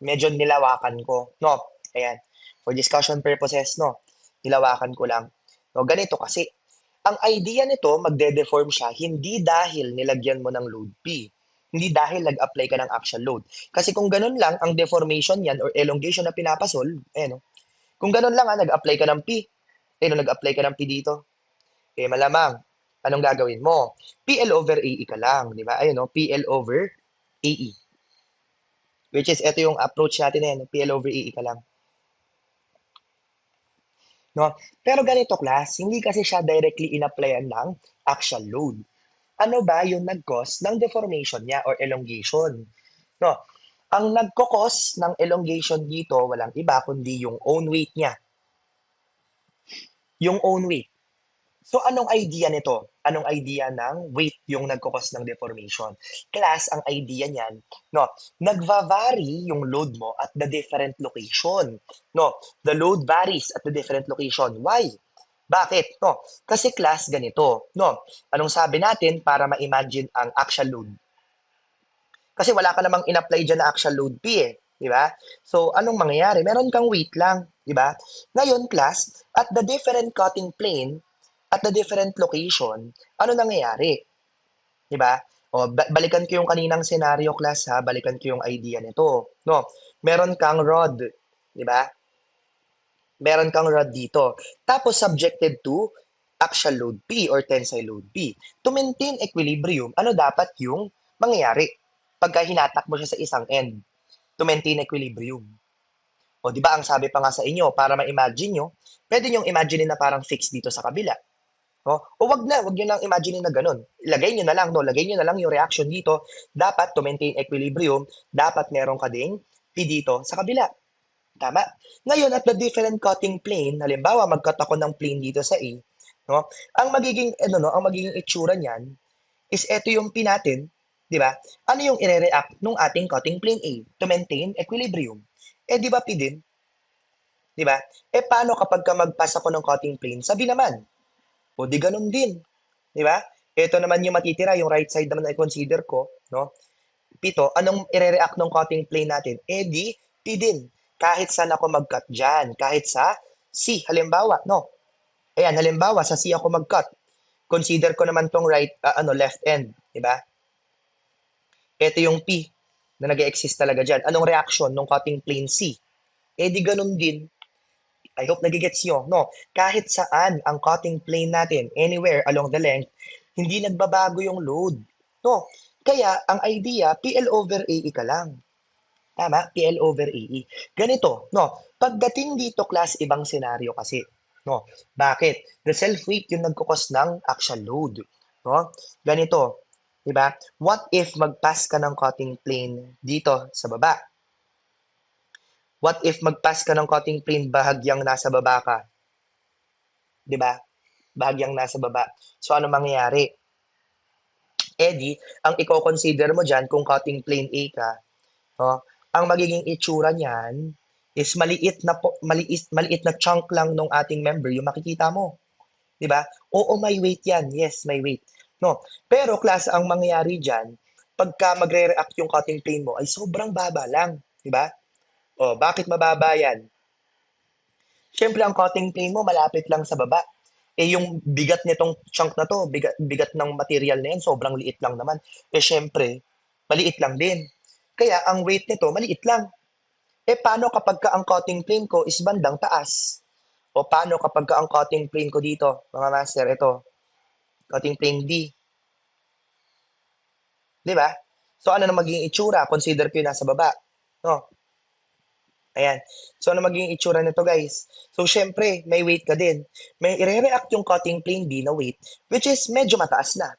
medyo nilawakan ko, no? Ayan. For discussion purposes, no? Nilawakan ko lang. No, ganito kasi. Ang idea nito, magde-deform siya, hindi dahil nilagyan mo ng load P. Hindi dahil nag-apply ka ng action load. Kasi kung ganun lang, ang deformation yan or elongation na pinapasol, no? Kung ganun lang, nag-apply ka ng P. No, nag-apply ka ng P dito. Malamang, anong gagawin mo? PL over AE ka lang, di ba? Ayun, no? PL over AE. Which is, ito yung approach natin na PL over AE ka lang. No? Pero ganito, class, hindi kasi siya directly in-applyan ng action load. Ano ba yung nag-cause ng deformation niya or elongation? No? Ang nagko-cause ng elongation dito, walang iba kundi yung own weight niya. Yung own weight. So, anong idea nito? Anong idea ng weight yung nagkukos ng deformation? Class, ang idea niyan, no, nagva-vary yung load mo at the different location. No, the load varies at the different location. Why? Bakit? No, kasi class ganito. No, anong sabi natin para ma-imagine ang actual load? Kasi wala ka namang in-apply dyan na actual load P eh. Di ba? So, anong mangyayari? Meron kang weight lang. Di ba? Ngayon, class, at the different cutting plane, at the different location, ano nangyayari? Di ba? O, balikan ko yung kaninang scenario, class, ha? Balikan ko yung idea nito. No? Meron kang rod. Di ba? Meron kang rod dito. Tapos, subjected to axial load P or tensile load P. To maintain equilibrium, ano dapat yung mangyayari pagka hinatak mo siya sa isang end? To maintain equilibrium. O, di ba, ang sabi pa nga sa inyo, para ma-imagine nyo, pwede nyo imagine na parang fixed dito sa kabila. No? O wag nyo lang imagine na ganun. Ilagay nyo na lang, no? Lagay nyo na lang yung reaction dito. Dapat to maintain equilibrium, dapat meron ka ding P dito sa kabila. Tama? Ngayon, at the different cutting plane, halimbawa, mag-cut ako ng plane dito sa A, no? Ang magiging itsura niyan is ito yung P natin, di ba? Ano yung ire-react nung ating cutting plane A to maintain equilibrium? Di ba P din? Di ba? Paano kapag ka mag-pass ako ng cutting plane? Sabi naman, o di ganun din. Di ba? Ito naman yung matitira, yung right side naman na i-consider ko, no? Pito, anong ire-react ng cutting plane natin? Di, P din. Kahit saan ako mag-cut dyan. Kahit sa C, halimbawa, no? Ayan, halimbawa, sa C ako mag-cut. Consider ko naman tong left end, di ba? Ito yung P na nag-exist talaga dyan. Anong reaction ng cutting plane C? Di ganun din. I hope nagigets nyo, no? Kahit saan ang cutting plane natin, anywhere along the length, hindi nagbabago yung load. No? Kaya, ang idea, PL over AE ka lang. Tama? PL over AE. Ganito, no? Pagdating dito, class, ibang senaryo kasi. No? Bakit? The self-weight yung nagkukos ng actual load. No? Ganito, di ba? What if mag-pass ka ng cutting plane dito sa baba? What if mag-pass ka ng cutting plane bahagyang nasa baba ka? 'Di ba? Bahagyang nasa baba. So ano mangyayari? Ang i-consider mo diyan kung cutting plane A ka, no? Ang magiging itsura niyan is maliit na chunk lang nung ating member yung makikita mo. 'Di ba? Oo, may weight 'yan. Yes, may weight. No. Pero class, ang mangyayari diyan, pagka magre-react yung cutting plane mo ay sobrang baba lang, 'di ba? Oh, bakit mababa 'yan? Siyempre, ang cutting plane mo malapit lang sa baba. Yung bigat nitong chunk na to, bigat ng material na yan, sobrang liit lang naman. Siyempre, maliit lang din. Kaya, ang weight nito, maliit lang. Paano kapag ka ang cutting plane ko is bandang taas? O paano kapag ka ang cutting plane ko dito, mga master, ito, cutting plane D. Di ba? So, ano na magiging itsura? Consider ko yung nasa baba. No? Ayan. So, ano magiging itsura nito, guys? So, syempre, may weight ka din. May i-react yung cutting plane B na weight, which is medyo mataas na.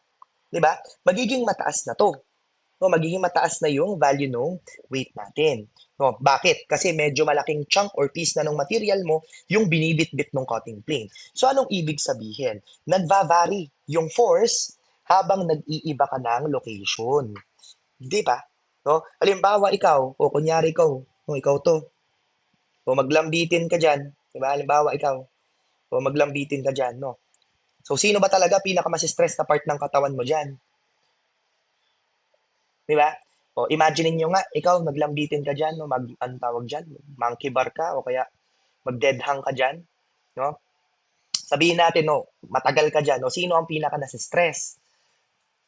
Di ba? Magiging mataas na to. No, magiging mataas na yung value ng weight natin. No, bakit? Kasi medyo malaking chunk or piece na ng material mo yung binibitbit ng cutting plane. So, anong ibig sabihin? Nagva-vary yung force habang nag-iiba ka ng location. Di ba? No? Halimbawa, ikaw, o kunyari ikaw, Kung ikaw to, o maglambitin ka dyan, di ba? Halimbawa, ikaw, o maglambitin ka dyan, no? So, sino ba talaga pinaka-mas-stress na part ng katawan mo dyan? Di ba? O, imagine niyo nga, ikaw, naglambitin ka dyan, no? Ano tawag dyan? Monkey bar ka, o kaya mag-dead hang ka dyan, no? Sabihin natin, no, matagal ka dyan, no? Sino ang pinaka-nasa-stress?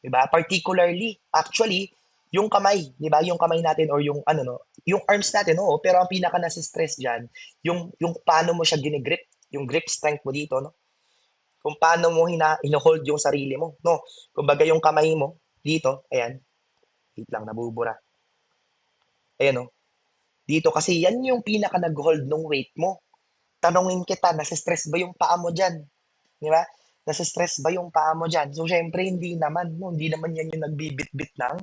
Di ba? Particularly, actually, yung kamay, di ba? Yung kamay natin or yung ano no, yung arms natin, oo, pero ang pinaka nasa stress diyan, yung paano mo siya gine-grip, yung grip strength mo dito, no? Kung paano mo hino-hold yung sarili mo, no? Kumbaga yung kamay mo dito, ayan, wait lang nabubura. Ayan no. Dito kasi yan yung pinaka nag-hold ng weight mo. Tanungin kita, nasa stress ba yung paa mo diyan? Di ba? Nasa stress ba yung paa mo diyan? So syempre hindi naman, no? Hindi naman yan yung nagbibit-bit ng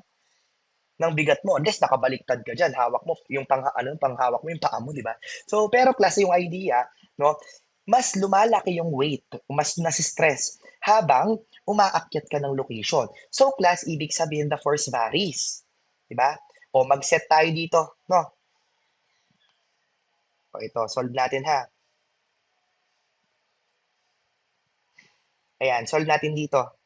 bigat mo unless nakabaliktad ka diyan, hawak mo yung panghawak mo yung paa mo, 'di ba? So, pero klase yung idea, no? Mas lumalaki yung weight, mas nasi-stress habang umaakyat ka ng location. So, class, ibig sabihin the force varies, 'di ba? O mag-set tayo dito, no? O ito, solve natin ha. Ayan, solve natin dito.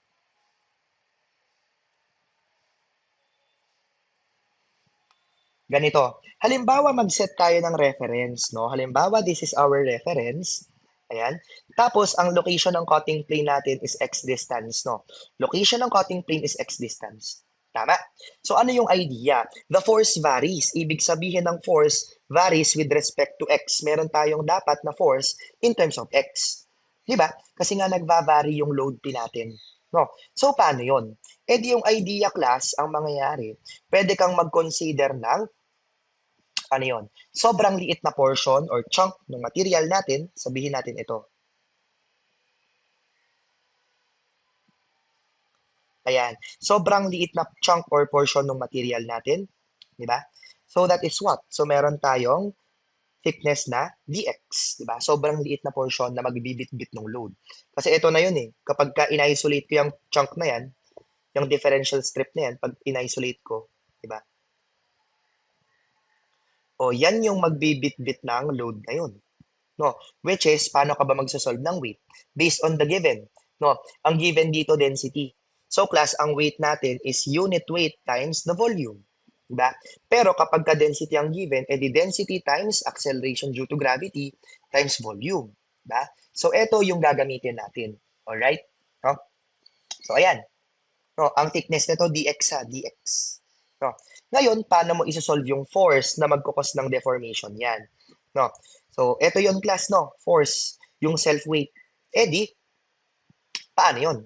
Ganito. Halimbawa, mag-set tayo ng reference, no? Halimbawa, this is our reference. Ayan. Tapos, ang location ng cutting plane natin is x distance, no? Location ng cutting plane is x distance. Tama? So, ano yung idea? The force varies. Ibig sabihin ng force varies with respect to x. Meron tayong dapat na force in terms of x. Di ba? Kasi nga nagva-vary yung load P natin. No? So, paano yon? Eh di yung idea class, ang mangyayari, pwede kang mag-consider ng ano yon? Sobrang liit na portion or chunk ng material natin, sabihin natin ito. Ayan. Sobrang liit na chunk or portion ng material natin, di ba? So that is what? So meron tayong thickness na dx, di ba? Sobrang liit na portion na magbibit-bit ng load. Kasi ito na yun eh. Kapag ka in-isolate ko yung chunk na yan, yung differential strip na yan, pag in-isolate ko, di ba? O yan yung magbibit-bit ng load na yun. No, which is paano ka ba magso-solve ng weight based on the given, no? Ang given dito density. So class, ang weight natin is unit weight times the volume, diba? Pero kapag ka density ang given, edi density times acceleration due to gravity times volume, diba? So ito yung gagamitin natin. All right? No? So ayan. No, ang thickness nito dx sa dx. No. Ngayon, paano mo isosolve yung force na magkukos ng deformation yan? No. So, ito yung class, no? Force, yung self-weight. Eh di, paano yun?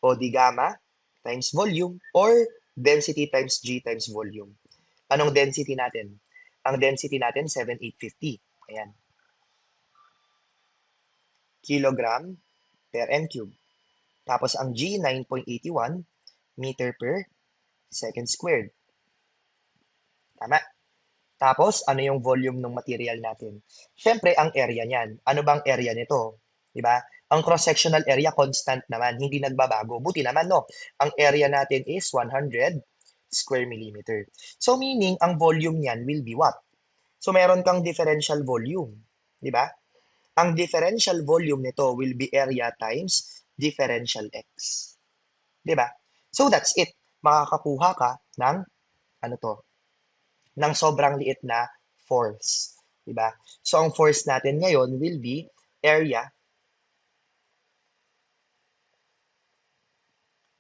O di gamma times volume or density times g times volume. Anong density natin? Ang density natin, 7,850. Ayan. Kilogram per m cube. Tapos ang g, 9.81 meter per second squared. Tama? Tapos, ano yung volume ng material natin? Siyempre, ang area niyan. Ano bang area nito? Diba? Ang cross-sectional area, constant naman. Hindi nagbabago. Buti naman, no? Ang area natin is 100 square millimeter. So, meaning, ang volume niyan will be what? So, meron kang differential volume. Diba? Ang differential volume nito will be area times differential x. Diba? So, that's it. Makakakuha ka ng, ano to, ng sobrang liit na force. Diba? So, ang force natin ngayon will be area.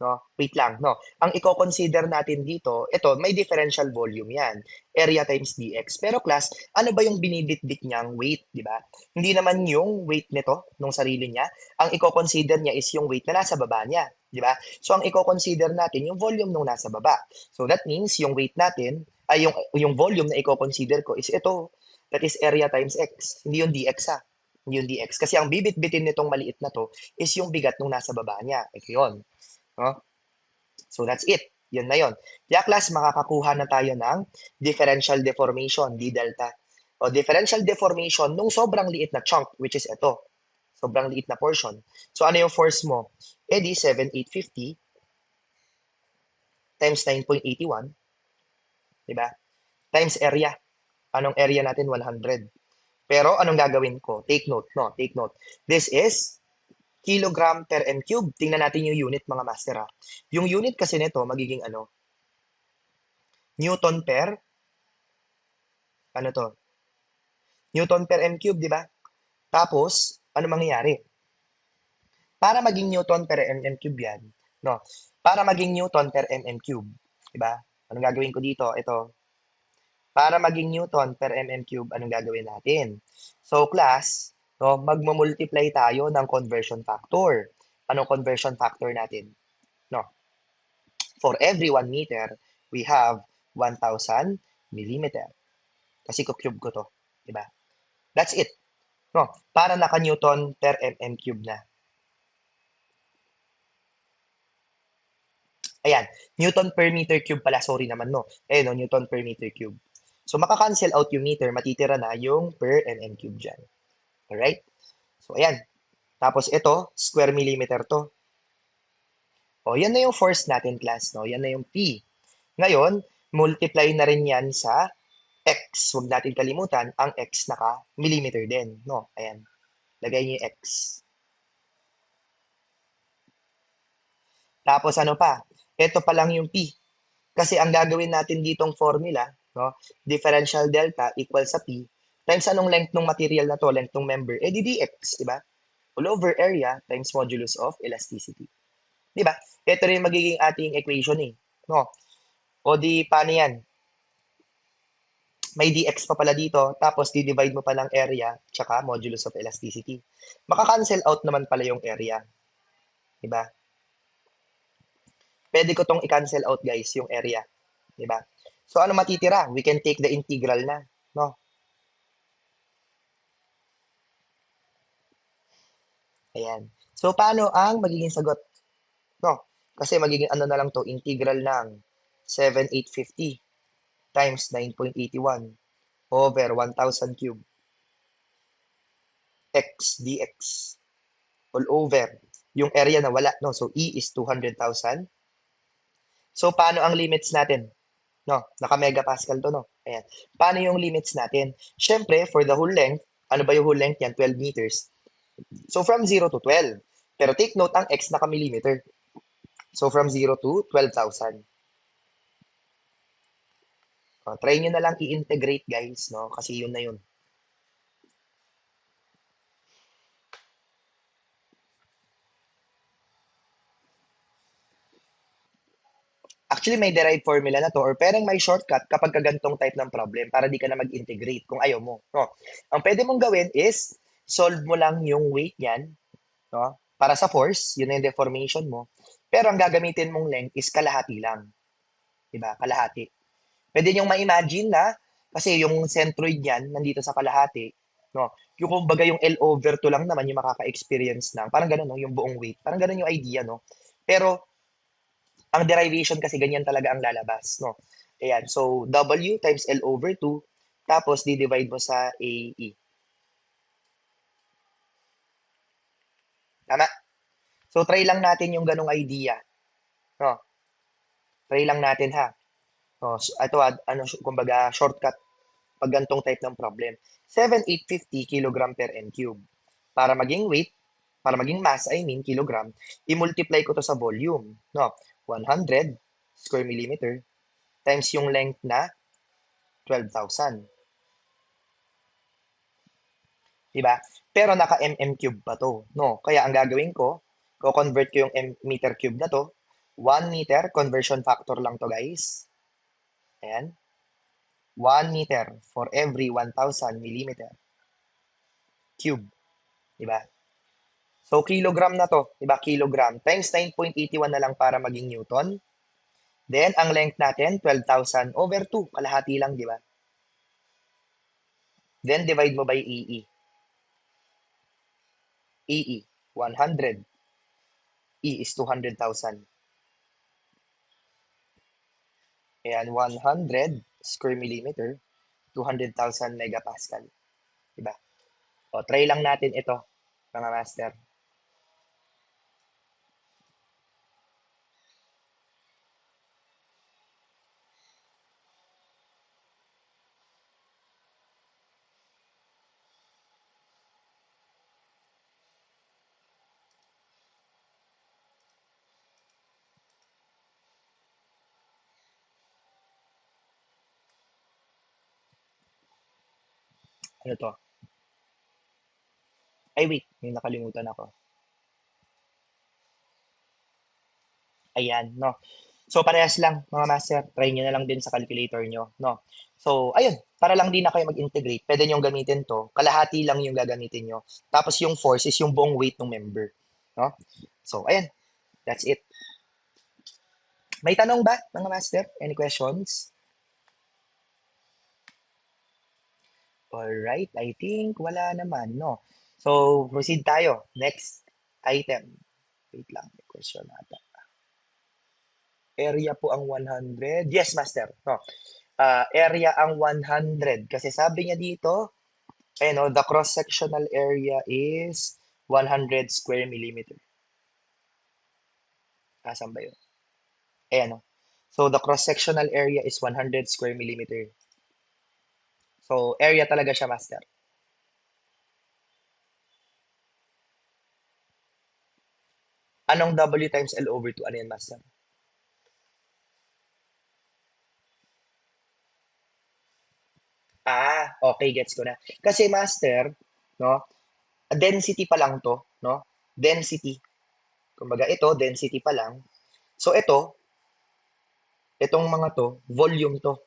No? Wait lang, no? Ang i-consider natin dito, ito, may differential volume yan. Area times dx. Pero class, ano ba yung binibitbit niyang weight, di ba? Hindi naman yung weight nito, nung sarili niya. Ang i-consider niya is yung weight na nasa baba niya, di ba? So, ang i-consider natin yung volume nung nasa baba. So, that means yung weight natin, ay yung volume na i-consider ko is ito. That is area times x. Hindi yung dx ha. Hindi yung dx. Kasi ang bibit-bitin nitong maliit na to is yung bigat nung nasa baba niya. Ito yun. No? So that's it. Yun na yun. Kaya class, makakakuha na tayo ng differential deformation, d delta. O differential deformation nung sobrang liit na chunk, which is ito. Sobrang liit na portion. So ano yung force mo? E di 7,850 times 9.81, di ba? Times area. Anong area natin? 100. Pero anong gagawin ko? Take note, no? Take note. This is kilogram per m cube. Tingnan natin yung unit, mga master, ha? Yung unit kasi nito, magiging ano? Newton per, ano to? Newton per m cube, di ba? Tapos, ano mangyayari? Para maging Newton per mm cube yan, no? Para maging Newton per mm cube, di ba? Anong gagawin ko dito? Ito, para maging Newton per mm cube, anong gagawin natin? So, class, no, magmumultiply tayo ng conversion factor. Anong conversion factor natin? No, for every 1 meter, we have 1,000 millimeter. Kasi ko-cube ko to, di ba? That's it. No, para naka-Newton per mm cube na. Ayan, Newton per meter cube pala, sorry naman, no? Eh, no, Newton per meter cube. So, maka-cancel out yung meter, matitira na yung per mm cube dyan. Alright? So, ayan. Tapos ito, square millimeter to. O, yan na yung force natin, class, no? Yan na yung P. Ngayon, multiply na rin yan sa X. Huwag natin kalimutan, ang X naka-millimeter din, no? Ayan. Lagay niyo yung X. Tapos ano pa? Ito pa lang yung P. Kasi ang gagawin natin ditong formula, no? Differential delta equal sa P times anong length ng material na to, length ng member, eh di dx, di ba? All over area times modulus of elasticity. Di ba? Ito rin magiging ating equation eh. No? O di, paano yan? May dx pa pala dito, tapos di-divide mo pa ng area, tsaka modulus of elasticity. Maka-cancel out naman pala yung area. Di ba? Pwede ko tong i-cancel out, guys, yung area. Di ba? So, ano matitira? We can take the integral na. No? Ayan. So, paano ang magiging sagot? No? Kasi magiging ano na lang to, integral ng 7,850 times 9.81 over 1,000 cube x dx all over yung area na wala, no? So, E is 200,000. So, paano ang limits natin? No? Naka-megapascal to, no? Ayan. Paano yung limits natin? Siyempre, for the whole length, ano ba yung whole length yan? 12 meters. So, from 0 to 12. Pero take note, ang x naka-millimeter. So, from 0 to 12,000. Try nyo na lang i-integrate, guys, no? Kasi yun na yun. Actually, may derived formula na to or parang may shortcut kapag kagantong type ng problem para di ka na mag-integrate kung ayaw mo. No? Ang pwede mong gawin is solve mo lang yung weight niyan, no? Para sa force, yun na yung deformation mo. Pero ang gagamitin mong length is kalahati lang. Diba? Kalahati. Pwede nyo ma-imagine na kasi yung centroid niyan nandito sa kalahati, no? Yung kumbaga yung L over 2 lang naman yung makaka-experience ng parang gano'n, no? Yung buong weight. Parang gano'n yung idea, no? Pero ang derivation kasi ganyan talaga ang lalabas, no? Ayan, so W times L over 2, tapos di-divide mo sa AE. Tama? So try lang natin yung ganong idea, no? Try lang natin ha. No, so, ito ano kumbaga shortcut pag gantong type ng problem. 7,850 kilogram per n cube. Para maging weight, para maging mass, I mean kilogram, i-multiply ko to sa volume, no? 100 square millimeter times yung length na 12,000. Diba? Pero naka-mm cube pa to, no? Kaya ang gagawin ko, ko-convert ko yung meter cube na to. 1 meter, conversion factor lang to, guys. Ayan. 1 meter for every 1,000 millimeter cube. Diba? So, kilogram na to. Diba? Kilogram. Times 9.81 na lang para maging Newton. Then, ang length natin, 12,000 over 2. Kalahati lang, diba? Then, divide mo by EE. EE, 100. E is 200,000. Ayan, 100 square millimeter, 200,000 megapascal. Diba? O, try lang natin ito, mga master. Ano to? Ay, wait. May nakalimutan ako. Ayan, no? So, parehas lang, mga master. Try nyo na lang din sa calculator nyo, no? So, ayun. Para lang din na kayo mag-integrate, pwede nyo gamitin to. Kalahati lang yung gagamitin nyo. Tapos yung force is yung buong weight ng member. No? So, ayan. That's it. May tanong ba, mga master? Any questions? Alright, I think wala naman, no? So, proceed tayo. Next item. Wait lang, may question ata. Area po ang 100. Yes, master. No. Area ang 100. Kasi sabi niya dito, no, the cross-sectional area is 100 square millimeter. Saan ba yun? Ayan, no? So, the cross-sectional area is 100 square millimeter. So, area talaga siya, master. Anong W times L over 2? Ano yan, master? Okay, gets ko na. Kasi, master, no, density pa lang to, no? Density. Kumbaga, ito, density pa lang. So, itong mga to, volume to.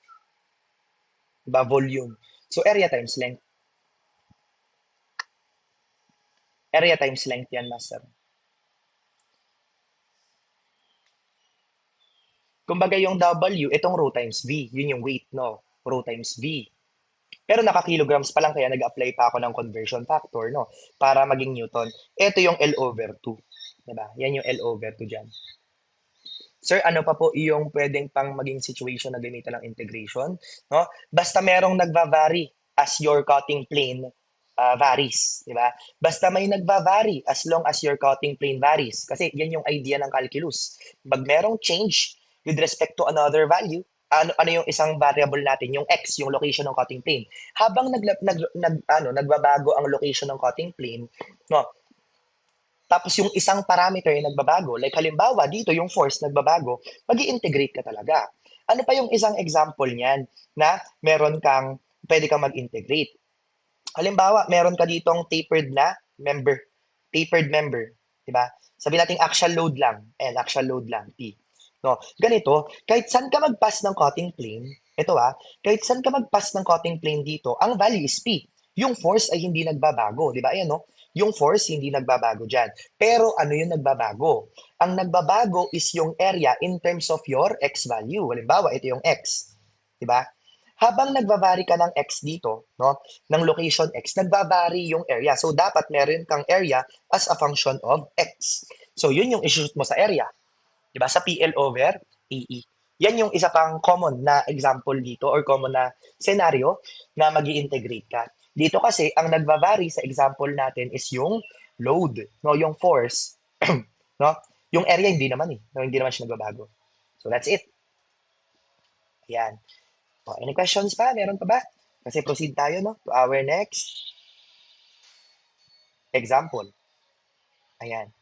Diba? Volume. So, area times length. Area times length yan, master. Kumbaga yung W, itong rho times V. Yun yung weight, no? Rho times V. Pero naka-kilograms pa lang, kaya nag-apply pa ako ng conversion factor, no? Para maging Newton. Ito yung L over 2. Diba? Yan yung L over 2 dyan. Sir, ano pa po yung pwedeng pang maging situation na gamitan ng integration? No? Basta merong nagva-vary as your cutting plane varies, di ba? Basta may nagva-vary as long as your cutting plane varies. Kasi yan yung idea ng calculus. Pag merong change with respect to another value, ano yung isang variable natin, yung x, yung location ng cutting plane. Habang nagbabago ang location ng cutting plane, no, tapos yung isang parameter ay nagbabago. Like halimbawa, dito yung force nagbabago, mag integrate ka talaga. Ano pa yung isang example niyan na meron kang, pwede kang mag-integrate? Halimbawa, meron ka ditong tapered na member. Tapered member. Diba? Sabi natin actual load lang. Ayan, actual load lang. T. No, ganito, kahit saan ka mag-pass ng cutting plane, ito kahit saan ka mag-pass ng cutting plane dito, ang value is P. Yung force ay hindi nagbabago, di ba? Ayan, no? Yung force hindi nagbabago dyan. Pero ano yung nagbabago? Ang nagbabago is yung area in terms of your x value. Halimbawa, ito yung x. Di ba? Habang nagba-vary ka ng x dito, no, ng location x, nagba-vary yung area. So, dapat meron kang area as a function of x. So, yun yung i-shoot mo sa area. Diba? Sa PL over AE. Yan yung isa pang common na example dito or common na scenario na mag integrate ka. Dito kasi, ang nagva-vary sa example natin is yung load, no? Yung force. No? Yung area, hindi naman eh. No? Hindi naman siya nagbabago. So, that's it. Yan. Any questions pa? Meron pa ba? Kasi proceed tayo, no? To our next example. Ayan.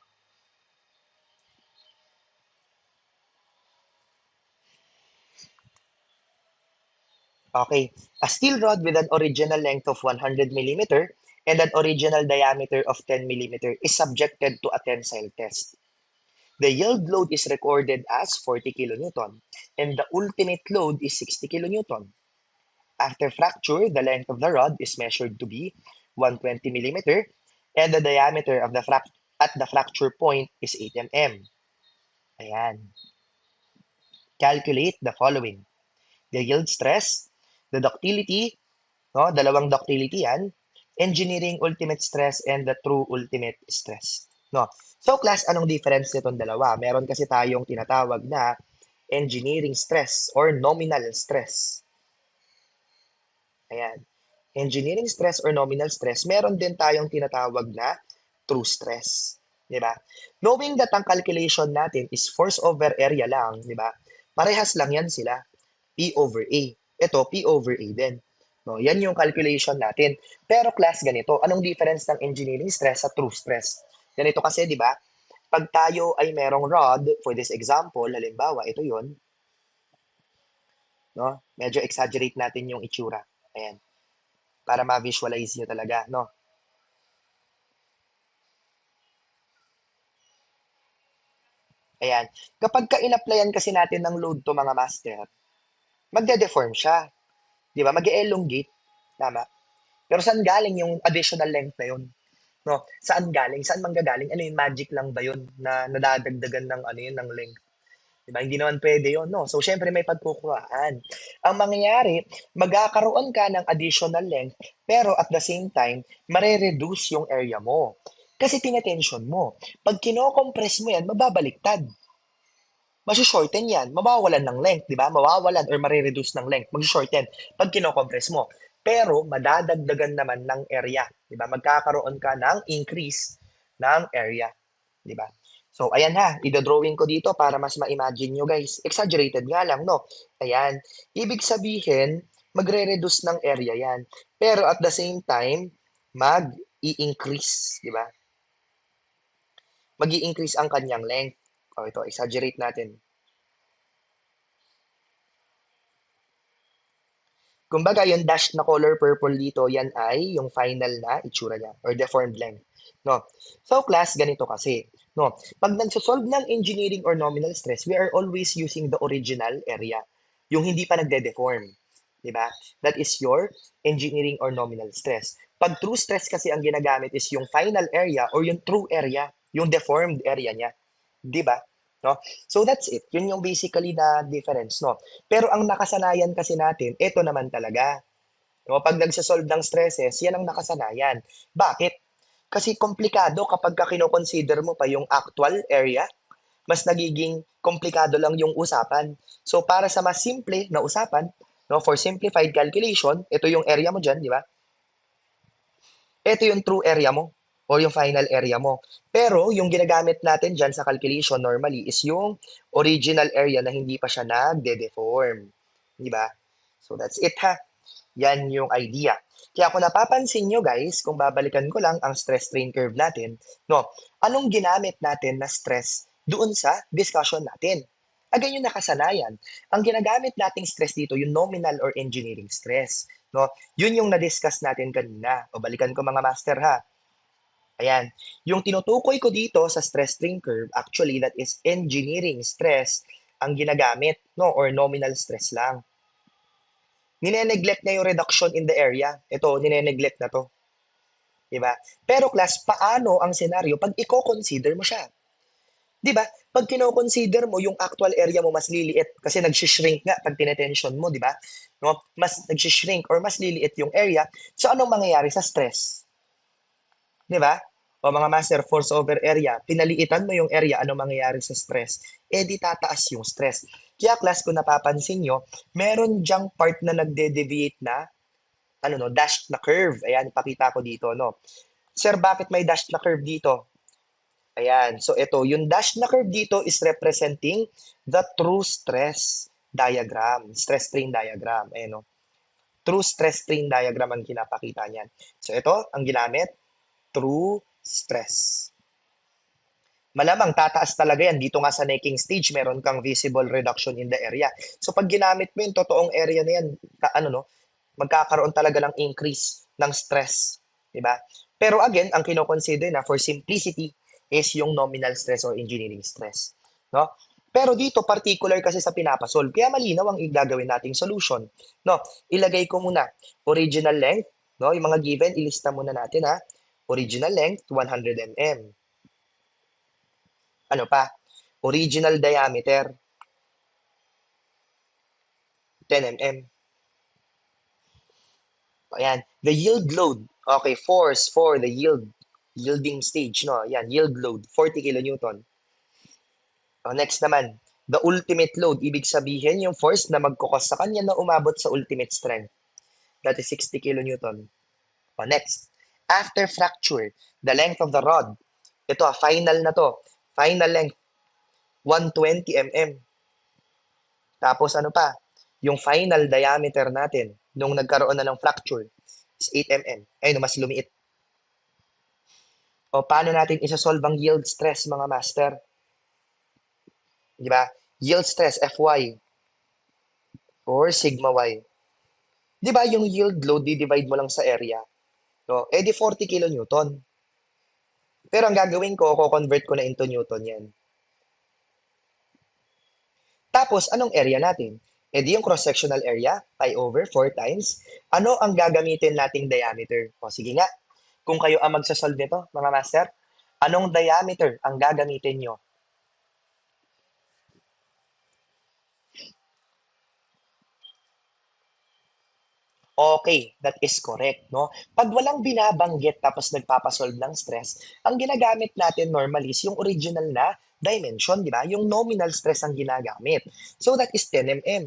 Okay. A steel rod with an original length of 100 millimeter and an original diameter of 10 millimeter is subjected to a tensile test. The yield load is recorded as 40 kilonewton and the ultimate load is 60 kilonewton. After fracture, the length of the rod is measured to be 120 millimeter and the diameter of the at the fracture point is 8 mm. Ayan. Calculate the following. The yield stress, the ductility, no? Dalawang ductility yan. Engineering ultimate stress and the true ultimate stress. No? So class, anong difference nitong dalawa? Meron kasi tayong tinatawag na engineering stress or nominal stress. Ayan. Engineering stress or nominal stress, meron din tayong tinatawag na true stress. Di ba? Knowing that ang calculation natin is force over area lang, di ba? Parehas lang yan sila. P over A. Ito, P over A din. No, yan yung calculation natin. Pero class ganito, anong difference ng engineering stress sa true stress? Ganito kasi, di ba? Pag tayo ay merong rod, for this example, halimbawa, ito yon, no? Medyo exaggerate natin yung itsura. Ayan. para ma-visualize nyo talaga, no? Ayan. Kapag ka-in-applyan kasi natin ng load to mga master, magde-deform siya. Di ba? Mag-elongate. Tama? Pero saan galing yung additional length na yun? No? Saan galing? Saan manggagaling? Ano yung magic lang ba yun na nadadagdagan ng ano yun, ng length? Diba? Hindi naman pwede yun, no? So, syempre may pagkukuhaan. Ang mangyayari, magkakaroon ka ng additional length, pero at the same time, mare-reduce yung area mo. Kasi tinetension mo. Pag kino-compress mo yan, mababaliktad. Masu-shorten yan. Mawawalan ng length, di ba? Mawawalan or mare-reduce ng length. Mag-shorten pag kino-compress mo. Pero madadagdagan naman ng area, di ba? Magkakaroon ka ng increase ng area, di ba? So, ayan ha, idodrawing ko dito para mas ma-imagine nyo guys. Exaggerated nga lang, no? Ayan. Ibig sabihin, magre-reduce ng area yan. Pero at the same time, mag-i-increase, di ba? Mag-i-increase ang kanyang length. O, ito, exaggerate natin. Kumbaga, yung dash na color purple dito, yan ay yung final na itsura niya or deformed length. No? So, class, ganito kasi. No? Pag nagsosolve ng engineering or nominal stress, we are always using the original area. Yung hindi pa nagde-deform. Diba? That is your engineering or nominal stress. Pag true stress kasi ang ginagamit is yung final area or yung true area, yung deformed area niya. Diba? No? So that's it. Yun yung basically na difference, no? Pero ang nakasanayan kasi natin, ito naman talaga. No? Pag nagsasolve ng stresses, yan ang nakasanayan. Bakit? Kasi komplikado kapag ka kinoconsider mo pa yung actual area, mas nagiging komplikado lang yung usapan. So para sa mas simple na usapan, no, for simplified calculation, ito yung area mo dyan, di ba? Ito yung true area mo or yung final area mo. Pero yung ginagamit natin dyan sa calculation normally is yung original area na hindi pa siya nagde-deform. Di ba? So that's it ha. Yan yung idea. Kaya kung napapansin nyo guys, kung babalikan ko lang ang stress strain curve natin, no, anong ginamit natin na stress doon sa discussion natin? Again, yung nakasanayan. Ang ginagamit nating stress dito, yung nominal or engineering stress. No? Yun yung na-discuss natin kanina. O balikan ko mga master ha. Ayan. Yung tinutukoy ko dito sa stress strain curve, actually that is engineering stress ang ginagamit, no, or nominal stress lang. Nine-neglect niya yung reduction in the area. Ito, nine-neglect na to. Diba? Pero class, paano ang senaryo pag i-consider mo siya? Diba? Pag kino-consider mo yung actual area mo mas liliit kasi nag-shrink nga pag tinetension mo, diba? No? Mas nag-shrink or mas liliit yung area. So, anong mangyayari sa stress? Diba? O mga master, force over area, pinaliitan mo yung area, ano mangyayari sa stress? Eh di tataas yung stress. Kaya class, kung napapansin nyo, meron dyang part na nagde-deviate na, ano no, dashed na curve. Ayan, ipakita ko dito, no. Sir, bakit may dashed na curve dito? Ayan, so ito, yung dashed na curve dito is representing the true stress diagram, stress strain diagram. Ayan, no. True stress strain diagram ang kinapakita niyan. So ito, ang ginamit, true stress. Malamang tataas talaga yan. Dito nga sa necking stage, meron kang visible reduction in the area. So pag ginamit mo yung totoong area na yan, ano no, magkakaroon talaga ng increase ng stress. Diba? Pero again, ang kinoconsider na for simplicity is yung nominal stress or engineering stress. No? Pero dito, particular kasi sa pinapasolve. Kaya malinaw ang gagawin nating solution. No? Ilagay ko muna original length. No? Yung mga given, ilista muna natin ha. Original length, 100 mm. Ano pa? Original diameter, 10 mm. Ayan. The yield load. Okay, force for the yielding stage, no? Ayan, yield load, 40 kilonewton. Next naman, the ultimate load. Ibig sabihin, yung force na magkukos sa kanya na umabot sa ultimate strength. That is 60 kilonewton. Next, after fracture, the length of the rod. Ito, final na to. Final length, 120 mm. Tapos ano pa? Yung final diameter natin nung nagkaroon na ng fracture is 8 mm. Ayun, mas lumiit. O paano natin isa-solve ang yield stress, mga master? Di ba? Yield stress, Fy or sigma y. Di ba yung yield load, di-divide mo lang sa area. No? Eh di 40 kilonewton. Pero ang gagawin ko, ko-convert ko na into newton yan. Tapos, anong area natin? Eh di yung cross-sectional area, pi over 4 times. Ano ang gagamitin nating diameter? O sige nga, kung kayo ang magsasolve nito, mga master, anong diameter ang gagamitin nyo? Okay, that is correct, no? Pag walang binabanggit tapos nagpapasolve ng stress, ang ginagamit natin normally is yung original na dimension, di ba? Yung nominal stress ang ginagamit. So that is 10 mm.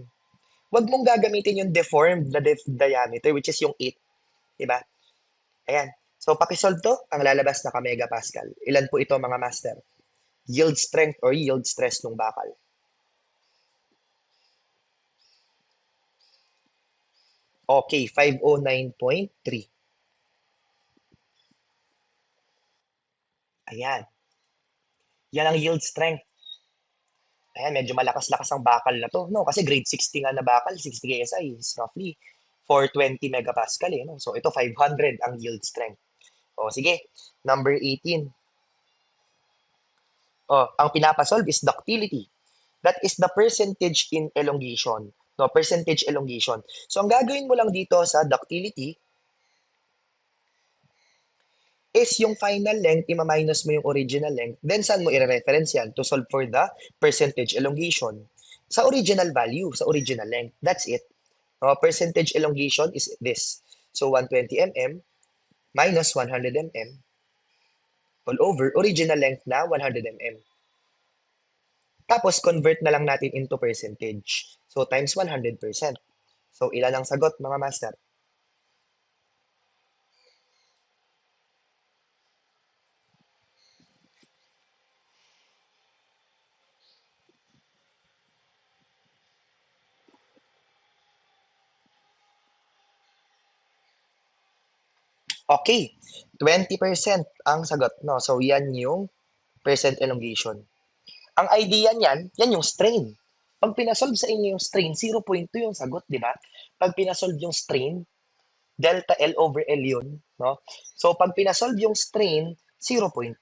Huwag mong gagamitin yung deformed na diameter, which is yung 8, di ba? Ayan. So pakisolve to, ang lalabas na ka-megapascal. Ilan po ito, mga master? Yield strength or yield stress ng bakal. Okay, 509.3. Ayan. Yan ang yield strength. Ayan, medyo malakas-lakas ang bakal na to, no? Kasi grade 60 nga na bakal, 60 KSI is roughly 420 megapascal, eh, no? So ito 500 ang yield strength. O sige, number 18. Oh, ang pinapasolve is ductility. That is the percentage in elongation. No, percentage elongation. So ang gagawin mo lang dito sa ductility is yung final length, ima-minus mo yung original length, then saan mo i-reference yan to solve for the percentage elongation? Sa original value, sa original length. That's it. Percentage elongation is this. So 120 mm minus 100 mm all over original length na 100 mm. Tapos convert na lang natin into percentage. So times 100%. So ilan ang sagot, mga master? Okay, 20% ang sagot, no? So yan yung percent elongation. Ang idea niyan, yan yung strain. Pag pinasolve sa inyo yung strain, 0.2 yung sagot, di ba? Pag pinasolve yung strain, delta L over L yun, no? So pag pinasolve yung strain, 0.2.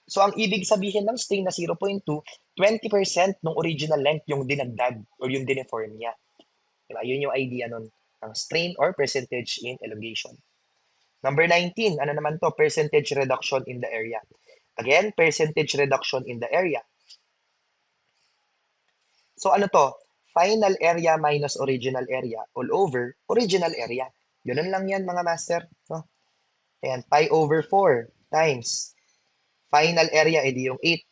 So ang ibig sabihin ng strain na 0.2, 20% ng original length yung dinagdag or yung dineform niya. Diba? Yun yung idea nun ng strain or percentage in elongation. Number 19, ano naman to? Percentage reduction in the area. Again, percentage reduction in the area. So ano to? Final area minus original area all over original area. Ganun lang yan, mga master. No? Ayan, pi over 4 times final area, edi yung 8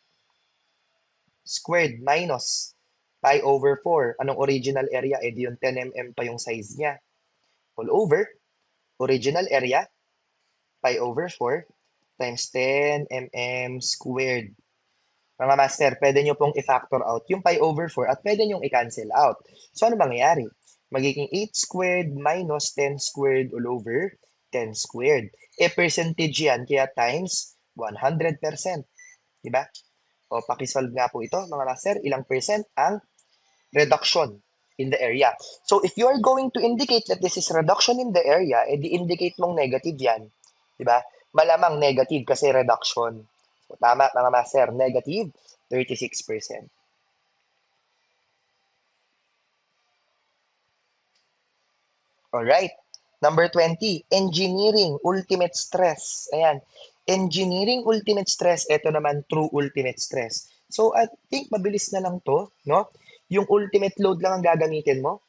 squared minus pi over 4. Anong original area? Edi yung 10 mm pa yung size niya. All over original area, pi over 4 times 10 mm squared. Mga master, pwede nyo pong i-factor out yung pi over 4 at pwede nyo i-cancel out. So, ano mangyayari? Magiging 8 squared minus 10 squared all over 10 squared. E percentage yan, kaya times 100%. Diba? O, pakisolve nga po ito, mga master. Ilang percent ang reduction in the area? So, if you are going to indicate that this is reduction in the area, edi indicate mong negative yan. Diba? Malamang negative kasi reduction. So, tama, mga master. Negative 36%. Alright. Number 20, engineering ultimate stress. Ayan. Engineering ultimate stress, ito naman true ultimate stress. So, I think mabilis na lang to, no? Yung ultimate load lang ang gagamitin mo.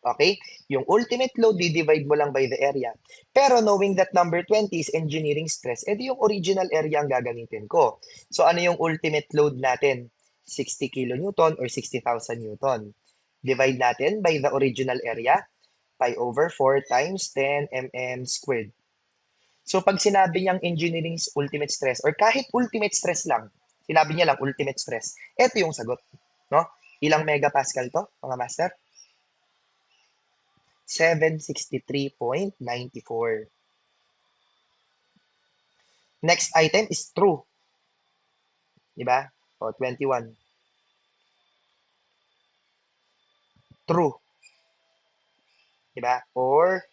Okay? Yung ultimate load, di-divide mo lang by the area. Pero knowing that number 20 is engineering stress, edi yung original area ang gagamitin ko. So ano yung ultimate load natin? 60 kilonewton or 60,000 newton. Divide natin by the original area, pi over 4 times 10 mm squared. So pag sinabi niyang engineering ultimate stress or kahit ultimate stress lang, sinabi niya lang ultimate stress, ito yung sagot. No? Ilang megapascal to, mga master? 763.94. Next item is true. Di ba? O, 21. true, di ba? Or,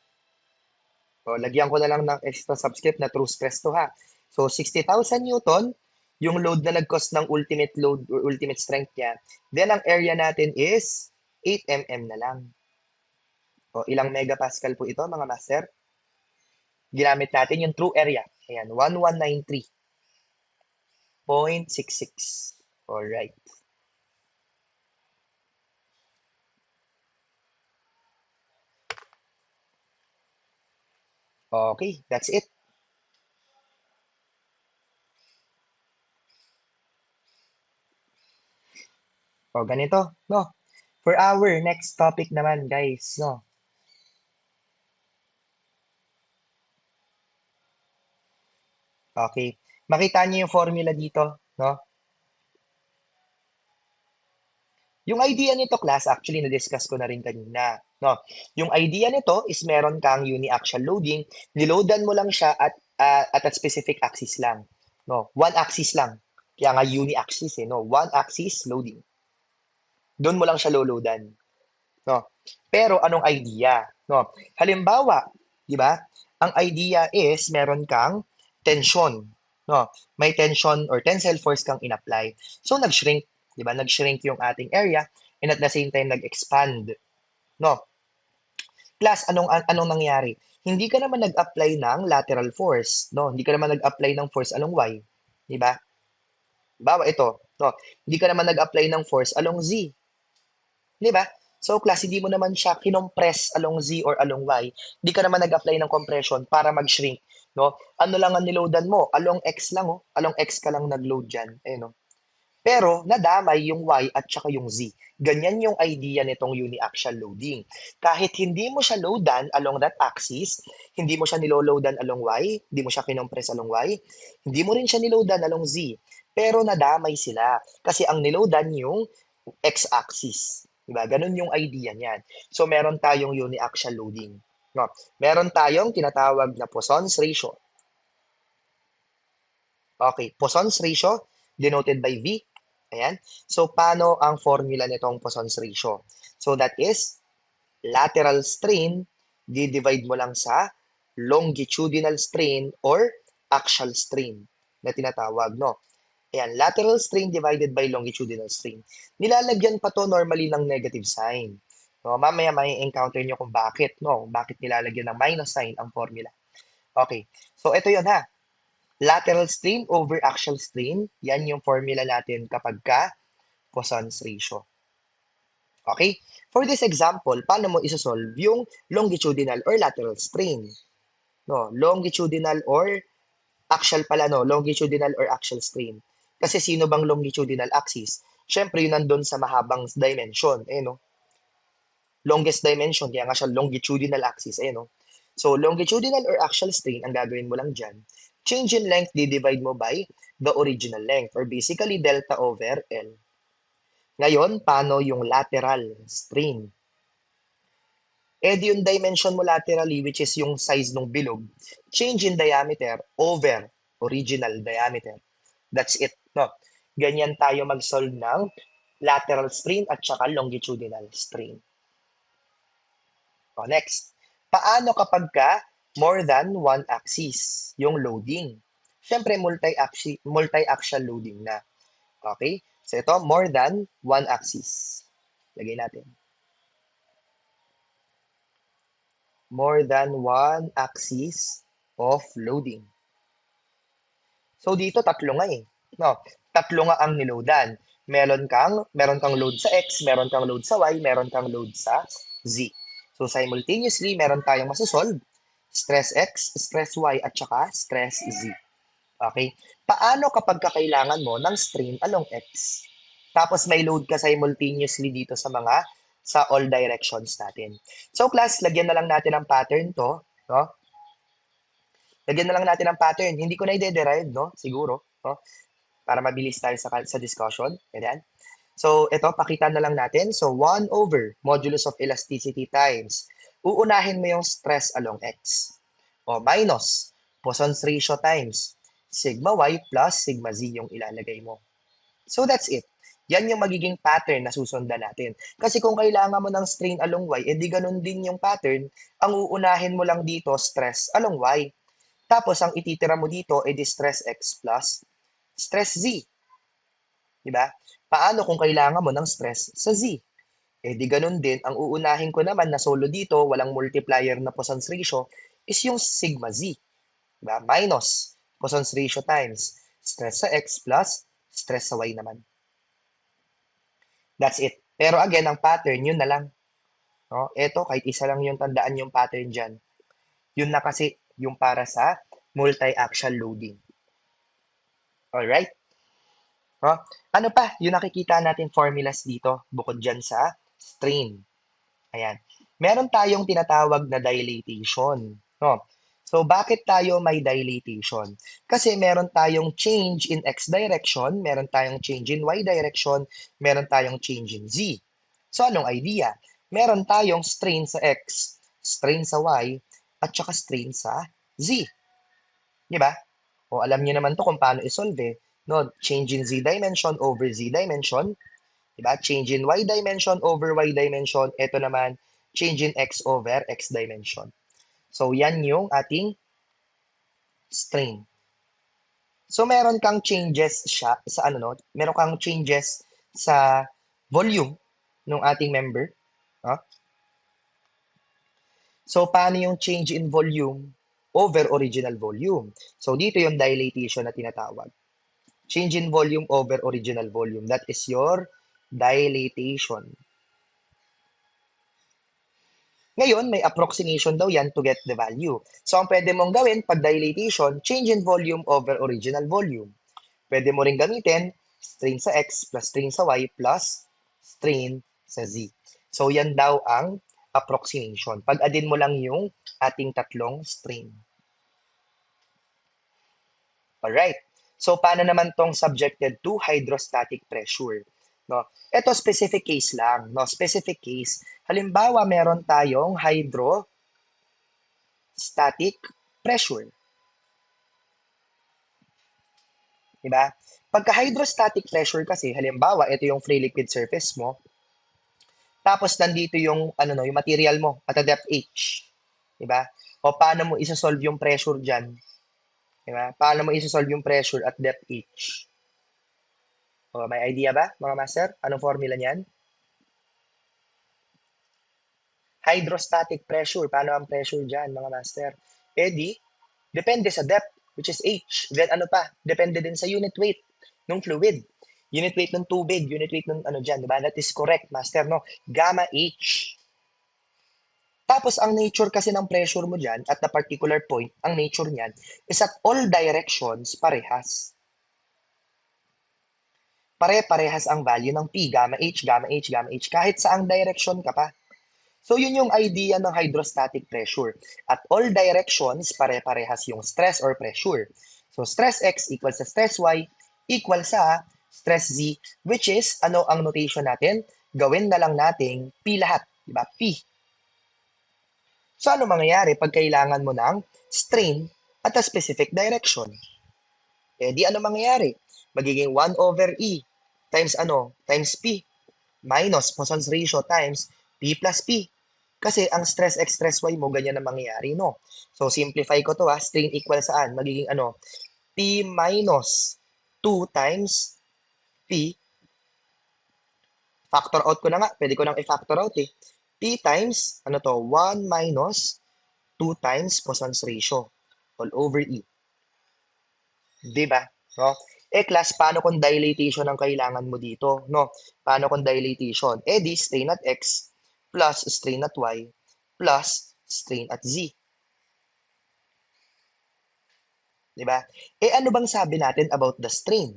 lagyan ko na lang ng extra subscript na true stress to ha. So, 60,000 Newton, yung load na nag-cause ng ultimate load or ultimate strength niya. Then, ang area natin is 8 mm na lang. O, ilang megapascal po ito, mga master? Ginamit natin yung true area. Ayan, 1193.66. Alright. Okay, that's it. O, ganito, no? For our next topic naman, guys, no? Okay. Makita niyo yung formula dito, no? Yung idea nito, class, actually, na-discuss ko na rin kanina, no? Yung idea nito is meron kang uniaxial loading, niloadan mo lang siya at a specific axis lang, no? One axis lang. Kaya nga uni-axis, no? One axis loading. Doon mo lang siya loloadan, no? Pero anong idea, no? Halimbawa, di ba? Ang idea is meron kang tension, no? May tension or tensile force kang in-apply. So nag-shrink, di ba? Nag-shrink yung ating area and at the same time nag-expand, no? Plus anong nangyari? Hindi ka naman nag-apply ng lateral force, no? Hindi ka naman nag-apply ng force along Y, di ba? Bawa ito, no? Hindi ka naman nag-apply ng force along Z, 'di ba? So class, hindi mo naman siya kinompress along Z or along Y. Hindi ka naman nag-apply ng compression para mag-shrink, no? Ano lang ang niloadan mo? Along X lang, oh. Along X ka lang nag-load diyan, no? Pero nadamay yung Y at saka yung Z. Ganyan yung idea nitong uniaxial loading. Kahit hindi mo siya loadan along that axis, hindi mo siya niloloadan along Y, hindi mo siya kinompress along Y, hindi mo rin siya niloadan along Z. Pero nadamay sila kasi ang niloadan yung x-axis. Diba? Ganun yung idea niyan. So, meron tayong uniaxial loading. No? Meron tayong tinatawag na Poisson's ratio. Okay, Poisson's ratio denoted by V. Ayan. So, paano ang formula nitong Poisson's ratio? So, that is lateral strain, di-divide mo lang sa longitudinal strain or axial strain na tinatawag, no? Ayan, lateral strain divided by longitudinal strain. Nilalagyan pa to normally ng negative sign. No, mamaya may encounter nyo kung bakit, no? Bakit nilalagyan ng minus sign ang formula. Okay, so ito yon ha. Lateral strain over axial strain, yan yung formula natin kapag ka Poisson's ratio. Okay? For this example, paano mo isosolve yung longitudinal or lateral strain? No, longitudinal or axial pala, no? Longitudinal or axial strain. Kasi sino bang longitudinal axis? Siyempre, yun nandun sa mahabang dimension. No? Longest dimension, kaya nga siya longitudinal axis. No? So, longitudinal or axial strain, ang gagawin mo lang dyan, change in length, di-divide mo by the original length, or basically delta over L. Ngayon, paano yung lateral strain? Yung dimension mo laterally, which is yung size ng bilog, change in diameter over original diameter. That's it. No? Ganyan tayo mag-solve ng lateral strain at saka longitudinal strain. Next. Paano kapag ka more than one axis yung loading? Siyempre, multi-axial loading na. Okay? So ito, more than one axis. Lagay natin. More than one axis of loading. So dito tatlo nga eh. No, tatlo nga ang niloadan. Meron kang load sa X, meron kang load sa Y, meron kang load sa Z. So simultaneously, meron tayong masosolve. Stress X, stress Y, at saka stress Z. Okay? Paano kapag kakailangan mo ng strain along X? Tapos may load ka simultaneously dito sa all directions natin. So class, lagyan na lang natin ang pattern to, no? Lagyan na lang natin ang pattern. Hindi ko na i-derive, no? Siguro, no? Para mabilis tayo sa discussion. Ganyan. So, ito, pakita na lang natin. So, 1 over modulus of elasticity times. Uunahin mo yung stress along X. O, minus Poisson's ratio times sigma Y plus sigma Z yung ilalagay mo. So, that's it. Yan yung magiging pattern na susundan natin. Kasi kung kailangan mo ng strain along Y, edi ganun din yung pattern, ang uunahin mo lang dito, stress along Y. Tapos, ang ititira mo dito, edi stress X plus stress Z. Diba? Paano kung kailangan mo ng stress sa Z? Eh di ganun din, ang uunahin ko naman na solo dito, walang multiplier na Poisson's ratio, is yung sigma Z. Diba? Minus Poisson's ratio times stress sa X plus stress sa Y naman. That's it. Pero again, ang pattern, yun na lang. No? Ito, kahit isa lang yung tandaan yung pattern dyan. Yun na kasi yung para sa multi-axial loading. Alright? No? Ano pa yung nakikita natin formulas dito bukod dyan sa strain? Ayan. Meron tayong tinatawag na dilatation. No? So, bakit tayo may dilatation? Kasi meron tayong change in x direction, meron tayong change in y direction, meron tayong change in z. So, anong idea? Meron tayong strain sa x, strain sa y, at saka strain sa z. Di ba? O alam niyo naman to kung paano isolve eh. No, change in z dimension over z dimension. Diba? Change in y dimension over y dimension. Ito naman, change in x over x dimension. So, yan yung ating strain. So, meron kang changes siya sa ano no? Meron kang changes sa volume ng ating member. No? So, paano yung change in volume over original volume? So, dito yung dilatation na tinatawag. Change in volume over original volume. That is your dilatation. Ngayon, may approximation daw yan to get the value. So, ang pwede mong gawin pag dilatation, change in volume over original volume. Pwede mo rin gamitin strain sa x plus strain sa y plus strain sa z. So, yan daw ang approximation. Pag-adin mo lang yung ating tatlong strain. Alright. So, paano naman tong subjected to hydrostatic pressure? No? Ito specific case lang. No? Specific case. Halimbawa, meron tayong hydrostatic pressure. Diba? Pagka hydrostatic pressure kasi, halimbawa, ito yung free liquid surface mo, tapos nandito yung, ano no, yung material mo at a depth h. Diba? O paano mo isa-solve yung pressure dyan? Diba? Paano mo isa-solve yung pressure at depth h? O, may idea ba, mga master? Anong formula niyan? Hydrostatic pressure. Paano ang pressure dyan, mga master? Eh di, depende sa depth, which is h. Then ano pa? Depende din sa unit weight ng fluid. Unit weight ng tubig, unit weight ng ano dyan, diba? That is correct, master, no? Gamma H. Tapos, ang nature kasi ng pressure mo dyan, at the particular point, ang nature niyan, is at all directions, parehas. Pare-parehas ang value ng P, gamma H, gamma H, gamma H, kahit saang direction ka pa. So, yun yung idea ng hydrostatic pressure. At all directions, pare-parehas yung stress or pressure. So, stress X equals sa stress Y equal sa stress Z, which is, ano ang notation natin? Gawin na lang nating P lahat. Diba? P. So, ano mangyayari pag kailangan mo ng strain at a specific direction? Eh, di ano mangyayari? Magiging 1 over E times ano? Times P minus Poisson's ratio times P plus P. Kasi ang stress x, stress y mo, ganyan na mangyayari, no? So, simplify ko to ha. Strain equal saan? Magiging ano? P minus 2 times P. Factor out ko na nga. Pwede ko nang i-factor out eh. P times, ano to? 1 minus 2 times Poisson's ratio all over E. Diba? No? Eh, class, paano kung dilatation ang kailangan mo dito? No? Paano kung dilatation? Eh, di strain at x plus strain at y plus strain at z. Diba? Eh, ano bang sabi natin about the strain?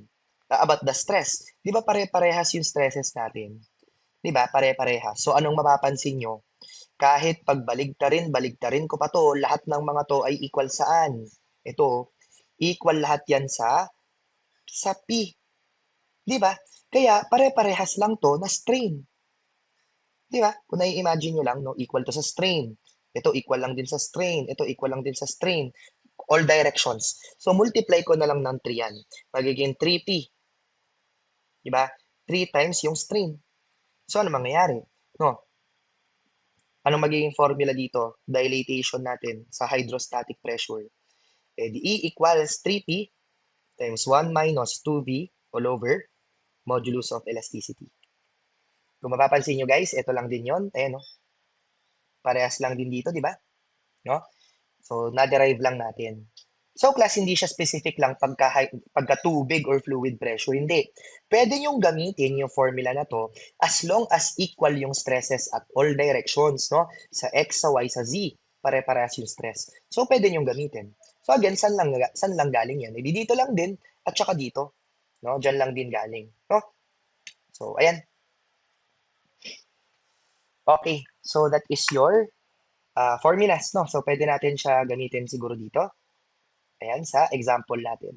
About the stress? Di ba pare-parehas yung stresses natin? Di ba? Pare-parehas. So, anong mapapansin nyo? Kahit baligtarin ko pa to, lahat ng mga to ay equal saan? Ito, equal lahat yan sa P. Di ba? Kaya pare-parehas lang to na strain. Di ba? Kung nai-imagine nyo lang, no, equal to sa strain. Ito equal lang din sa strain. Ito equal lang din sa strain. All directions. So, multiply ko na lang ng 3 yan. Magiging 3P. Di ba? 3 times yung strain. So, ano mangyayari? No? Anong magiging formula dito? Dilatation natin sa hydrostatic pressure. Di E equals 3P times 1 minus 2V all over modulus of elasticity. Kung mapapansin nyo guys, ito lang din yon. Ayan, no? Parehas lang din dito, di ba? No? So, na-derive lang natin. So, class, hindi siya specific lang pagka tubig or fluid pressure. Hindi. Pwede nyong gamitin yung formula na to as long as equal yung stresses at all directions, no? Sa X, sa Y, sa Z. Pare-parehas yung stress. So, pwede nyong gamitin. So, again, saan lang galing yan? Hindi dito lang din at saka dito. No? Diyan lang din galing. No? So, ayan. Okay. So, that is your formulas, no? So, pwede natin siya gamitin siguro dito. Ayan, sa example natin.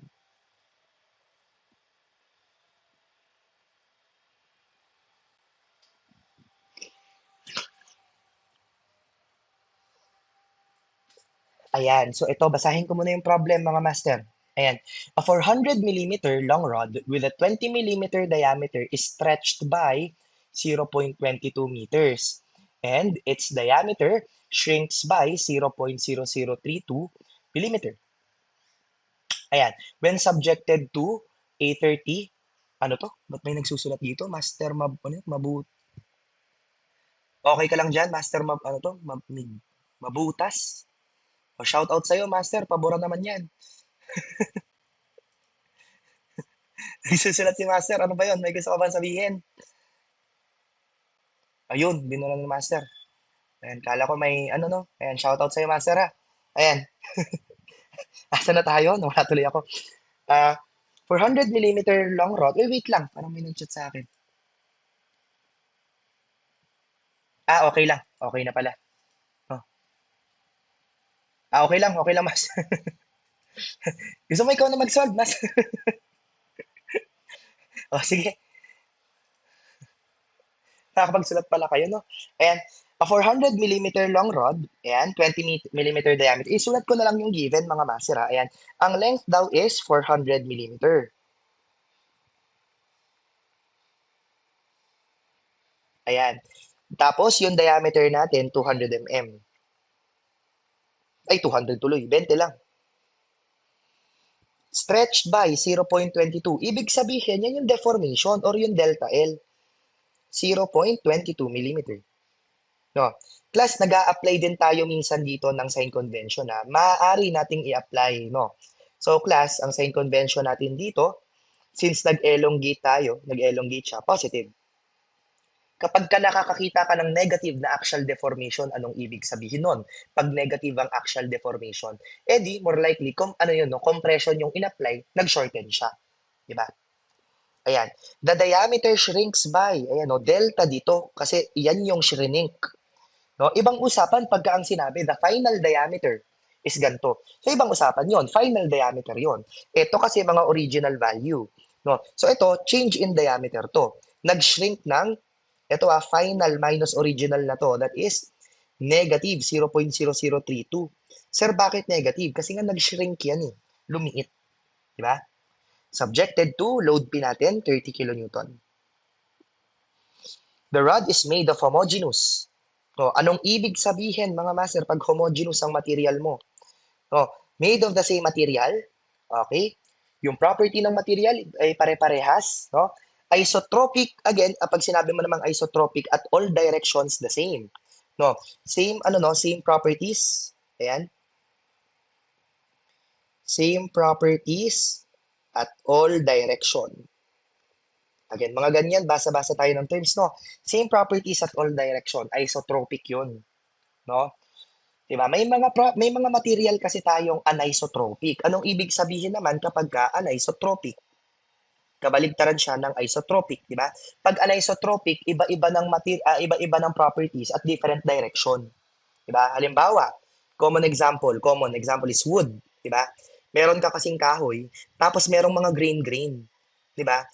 Ayan, so ito, basahin ko muna yung problem mga master. Ayan, a 400 millimeter long rod with a 20 millimeter diameter is stretched by 0.22 meters and its diameter shrinks by 0.0032 millimeter. Ayan, when subjected to a 30, ano to? Ba't may nagsusulat dito? Master okay ka lang dyan, master mabutas? O, shout out sa'yo, master. Pabora naman yan. Nagsusulat si master. Ano ba yun? May gusto ka bang sabihin? Ayun, binura ng master. Ayan, kala ko may ano no. Ayan, shout out sa'yo, master ha. Ayan, asa na tayo? Nawala tuloy ako. Ah, 400 millimeter long rod. Wait lang. Parang may nag-chat sa akin. Okay lang. Okay na pala. Oh. Okay lang, mas. Gusto mo ikaw na mag-solve, mas? Sige. Nakakapagsulat pala kayo, no? Ayan, a 400 millimeter long rod, ayan, 20 millimeter diameter. Isulat ko na lang yung given, mga master, ha? Ayan, ang length daw is 400 millimeter. Ayan. Tapos, yung diameter natin, 200 mm. Ay, 200 tuloy. 20 lang. Stretched by 0.22. Ibig sabihin, yan yung deformation or yung delta L. 0.22 millimeter. No. Plus, nag apply din tayo minsan dito ng sign convention na maaari nating i-apply. No. So, class, ang sign convention natin dito, since nag-elongate tayo, nag-elongate siya, positive. Kapag ka nakakakita ka ng negative na axial deformation, anong ibig sabihin nun? Pag negative ang axial deformation, edi more likely, ano yun, no? Compression yung in-apply, nag-shorten siya. Diba? Ayan. The diameter shrinks by, ayan, no? Delta dito, kasi yan yung shrink. No? Ibang usapan pagka ang sinabi, the final diameter is ganito. So, ibang usapan yon, final diameter yon. Ito kasi mga original value. No? So, ito, change in diameter to. Nag-shrink ng ito final minus original na to. That is negative 0.0032. Sir, bakit negative? Kasi nga nag-shrink yan eh. Lumiit. Diba? Subjected to load P natin, 30 kilonewton. The rod is made of homogeneous. No, anong ibig sabihin mga master pag homogeneous ang material mo? No, made of the same material. Okay? Yung property ng material ay pare-parehas, no? Isotropic, again, pag sinabi mo namang isotropic at all directions the same. No, same same properties. Ayan. Same properties at all direction. Again, mga ganyan, basa-basa tayo ng terms, no? Same properties at all direction. Isotropic 'yun, no? 'Di ba? May mga material kasi tayong anisotropic. Anong ibig sabihin naman kapag anisotropic? Kabaligtaran siya ng isotropic, 'di ba? Pag anisotropic, iba-iba ng properties at different direction, 'di ba? Halimbawa, common example is wood, 'di ba? Meron ka kasing kahoy, tapos merong mga grain, 'di ba?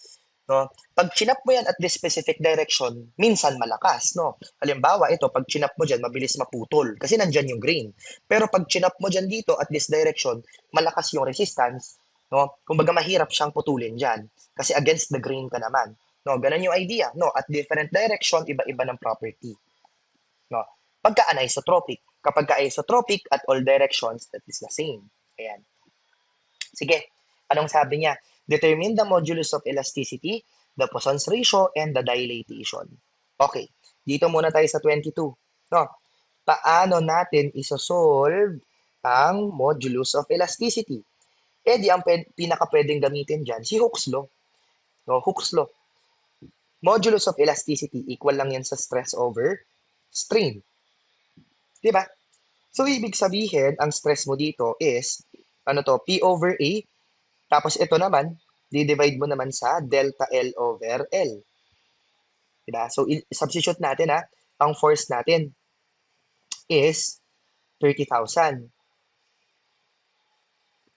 No? Pag chinap mo yan at this specific direction, minsan malakas, no? Halimbawa, ito, pag chinap mo dyan, mabilis maputol kasi nandyan yung grain. Pero pag chinap mo dyan dito at this direction, malakas yung resistance, no? Kumbaga mahirap siyang putulin dyan kasi against the grain ka naman. No, ganun yung idea. No, at different direction, iba-iba ng property. No, pagka anisotropic. Kapag isotropic at all directions, that is the same. Ayan. Sige, anong sabi niya? Determine the modulus of elasticity, the Poisson's ratio, and the dilatation. Okay, dito muna tayo sa 22. No, paano natin isosolve ang modulus of elasticity? Eh di ang pinaka-pwedeng gamitin dyan, si Hooke's law. No, Hooke's law. Modulus of elasticity equal lang yan sa stress over strain. Di ba? So, ibig sabihin, ang stress mo dito is, ano to, P over A, tapos ito naman, di-divide mo naman sa delta L over L. Diba? So, substitute natin ha, ang force natin is 30,000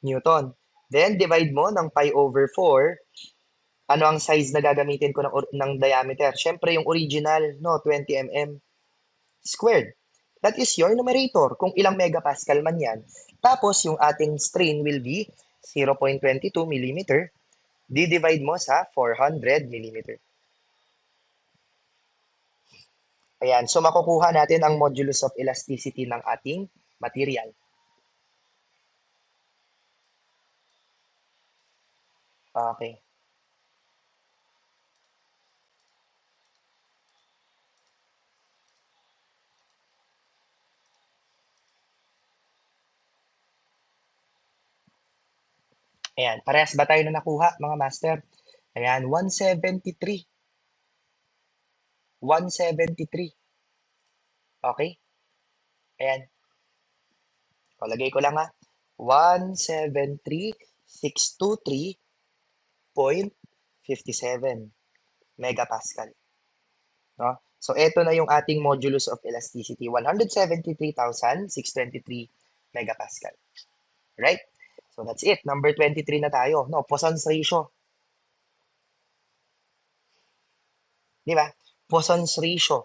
Newton. Then, divide mo ng pi over 4, ano ang size na gagamitin ko ng diameter? Siyempre, yung original, no, 20 mm squared. That is your numerator, kung ilang megapascal man yan. Tapos, yung ating strain will be 0.22 mm. Di-divide mo sa 400 mm. Ayan, so makukuha natin ang modulus of elasticity ng ating material. Okay. Ayan, parehas ba tayo na nakuha, mga master? Ayan, 173. 173. Okay? Ayan. O, lagay ko lang ha. 173,623.57 megapascal. No? So, ito na yung ating modulus of elasticity. 173,623 megapascal. Right? So, that's it. Number 23 na tayo. No, Poisson's ratio. Di ba? Poisson's ratio.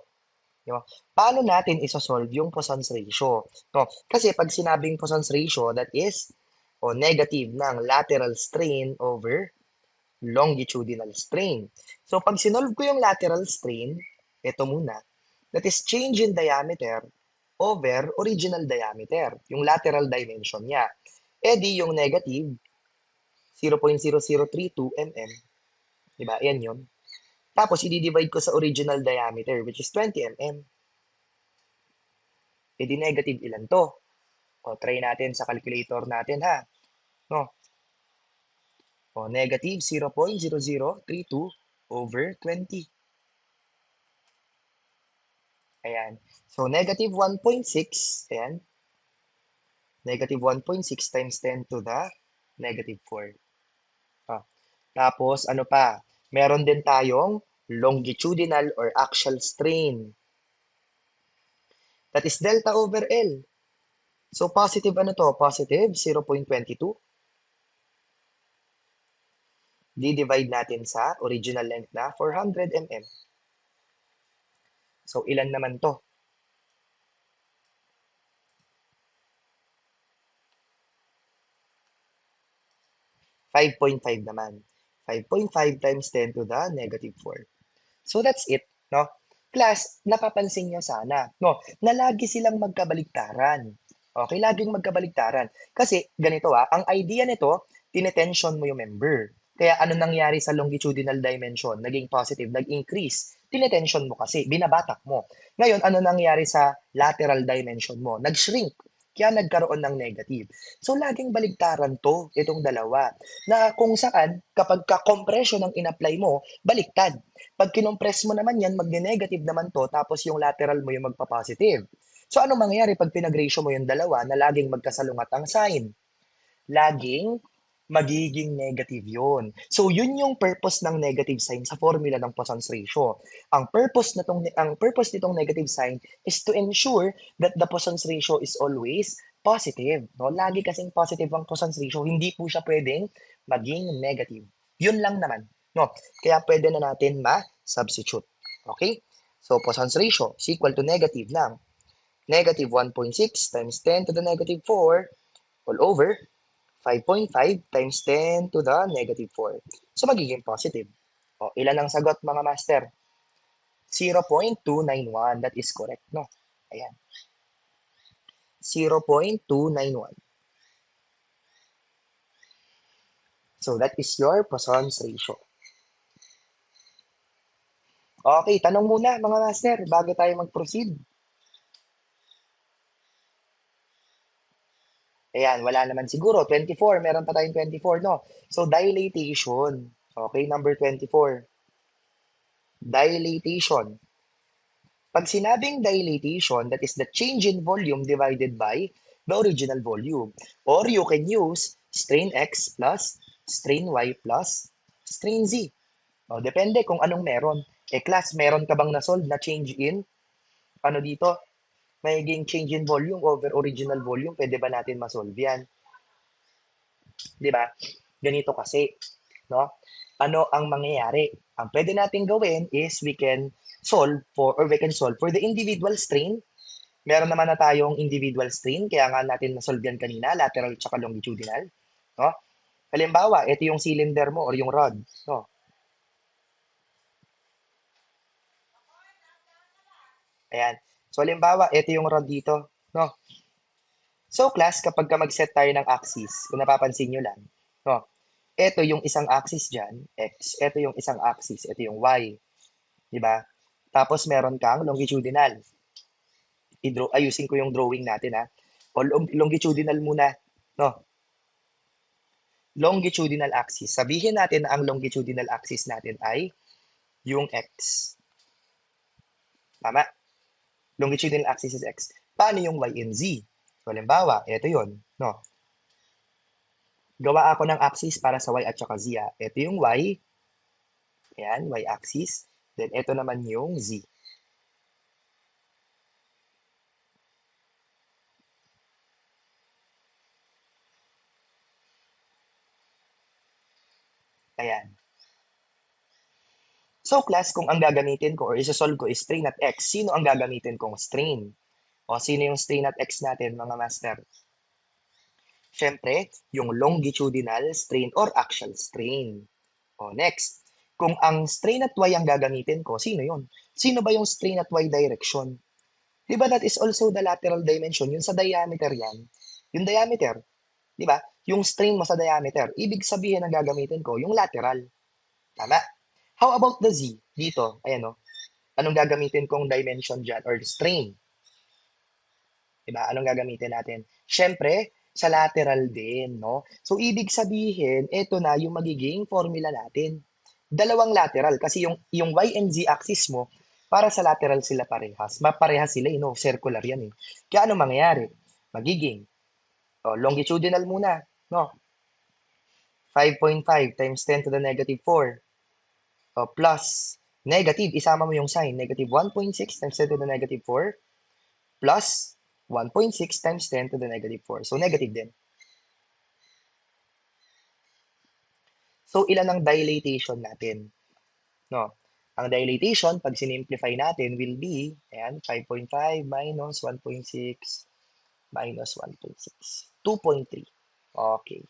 Di ba? Paano natin isosolve yung Poisson's ratio? No, kasi pag sinabing Poisson's ratio, that is negative ng lateral strain over longitudinal strain. So, pag sinolve ko yung lateral strain, ito muna, that is change in diameter over original diameter, yung lateral dimension niya. Eh di yung negative, 0.0032 mm. Diba? Yan yun. Tapos, i-divide ko sa original diameter, which is 20 mm. E di negative ilan to? O, try natin sa calculator natin ha. No? O, negative 0.0032 over 20. Ayan. So, negative 1.6. Ayan. Negative 1.6 times 10 to the negative 4. Ah. Tapos, ano pa? Meron din tayong longitudinal or axial strain. That is delta over L. So, positive ano to? Positive 0.22. Di-divide natin sa original length na 400 mm. So, ilan naman to? 5.5 naman. 5.5 times 10 to the negative 4. So, that's it. No? Class, napapansin nyo sana, no, na lagi silang magkabaligtaran. Okay, laging magkabaligtaran. Kasi, ganito ang idea nito, tinetension mo yung member. Kaya ano nangyari sa longitudinal dimension? Naging positive, nag-increase. Tinetension mo kasi, binabatak mo. Ngayon, ano nangyari sa lateral dimension mo? Nag-shrink. Kaya nagkaroon ng negative. So, laging baligtaran to, itong dalawa. Na kung saan, kapag ka-compression ang in-apply mo, baliktad. Pag kinompress mo naman yan, magne-negative naman to, tapos yung lateral mo yung magpa-positive. So, ano mangyayari pag pinag-ratio mo yung dalawa na laging magkasalungat ang sign? Laging magiging negative yun. So, yun yung purpose ng negative sign sa formula ng Poisson's ratio. Ang purpose nitong negative sign is to ensure that the Poisson's ratio is always positive. No? Lagi kasing positive ang Poisson's ratio, hindi po siya pwedeng maging negative. Yun lang naman. No? Kaya pwede na natin ma-substitute. Okay? So, Poisson's ratio is equal to negative ng negative 1.6 times 10 to the negative 4 all over 5.5 times 10 to the negative 4. So, magiging positive. O, ilan ang sagot mga master? 0.291. That is correct, no? Ayan. 0.291. So, that is your Poisson's ratio. Okay, tanong muna mga master bago tayo mag-proceed. Ayan, wala naman siguro. 24, meron pa tayong 24, no? So, dilatation. Okay, number 24. Dilatation. Pag sinabing dilatation, that is the change in volume divided by the original volume. Or you can use strain X plus strain Y plus strain Z. O, depende kung anong meron. Class, meron ka bang na-solve na change in, ano dito, magiging change in volume over original volume, pwede ba natin ma-solve yan? Di ba? Ganito kasi, no? Ano ang mangyayari? Ang pwede natin gawin is we can solve for the individual strain. Meron naman na tayong individual strain, kaya nga natin na-solve yan kanina, lateral tsaka longitudinal. No? Halimbawa, ito yung cylinder mo or yung rod. No? Ayan. So, halimbawa, ito yung rod dito. No? So, class, kapag ka mag-set tayo ng axis, kung napapansin nyo lang, no? Ito yung isang axis dyan, X. Ito yung isang axis, ito yung Y. Di ba? Tapos meron kang longitudinal. Ayusin ko yung drawing natin ha. O longitudinal muna. No? Longitudinal axis. Sabihin natin na ang longitudinal axis natin ay yung X. Tama? Longitudinal axis is X. Paano yung Y and Z? So, halimbawa, ito yun. No? Gawa ako ng axis para sa Y at saka Z. Ito yung Y. Ayan, Y-axis. Then, ito naman yung Z. Ayan. So, class, kung ang gagamitin ko or isa-solve ko is strain at X, sino ang gagamitin kong strain? O, sino yung strain at X natin, mga master? Siyempre, yung longitudinal strain or axial strain. O, next, kung ang strain at Y ang gagamitin ko, sino yun? Sino ba yung strain at Y direction? Diba that is also the lateral dimension? Yung sa diameter yan. Yung diameter, diba? Yung strain mo sa diameter, ibig sabihin ang gagamitin ko, yung lateral. Tama? How about the Z? Dito, ayan o. Anong gagamitin kong dimension dyan or strain? Diba? Anong gagamitin natin? Siyempre, sa lateral din, no? So, ibig sabihin, ito na yung magiging formula natin. Dalawang lateral kasi yung Y and Z axis mo, para sa lateral sila parehas. Maparehas sila, circular yan eh. Kaya anong mangyayari? Magiging, longitudinal muna, no? 5.5 times 10 to the negative 4 plus negative, isama mo yung sign, negative 1.6 times 10 to the negative 4 plus 1.6 times 10 to the negative 4. So, negative din. So, ilan ang dilatation natin? No? Ang dilatation, pag sinimplify natin, will be, ayan, 5.5 minus 1.6 minus 1.6. 2.3. Okay.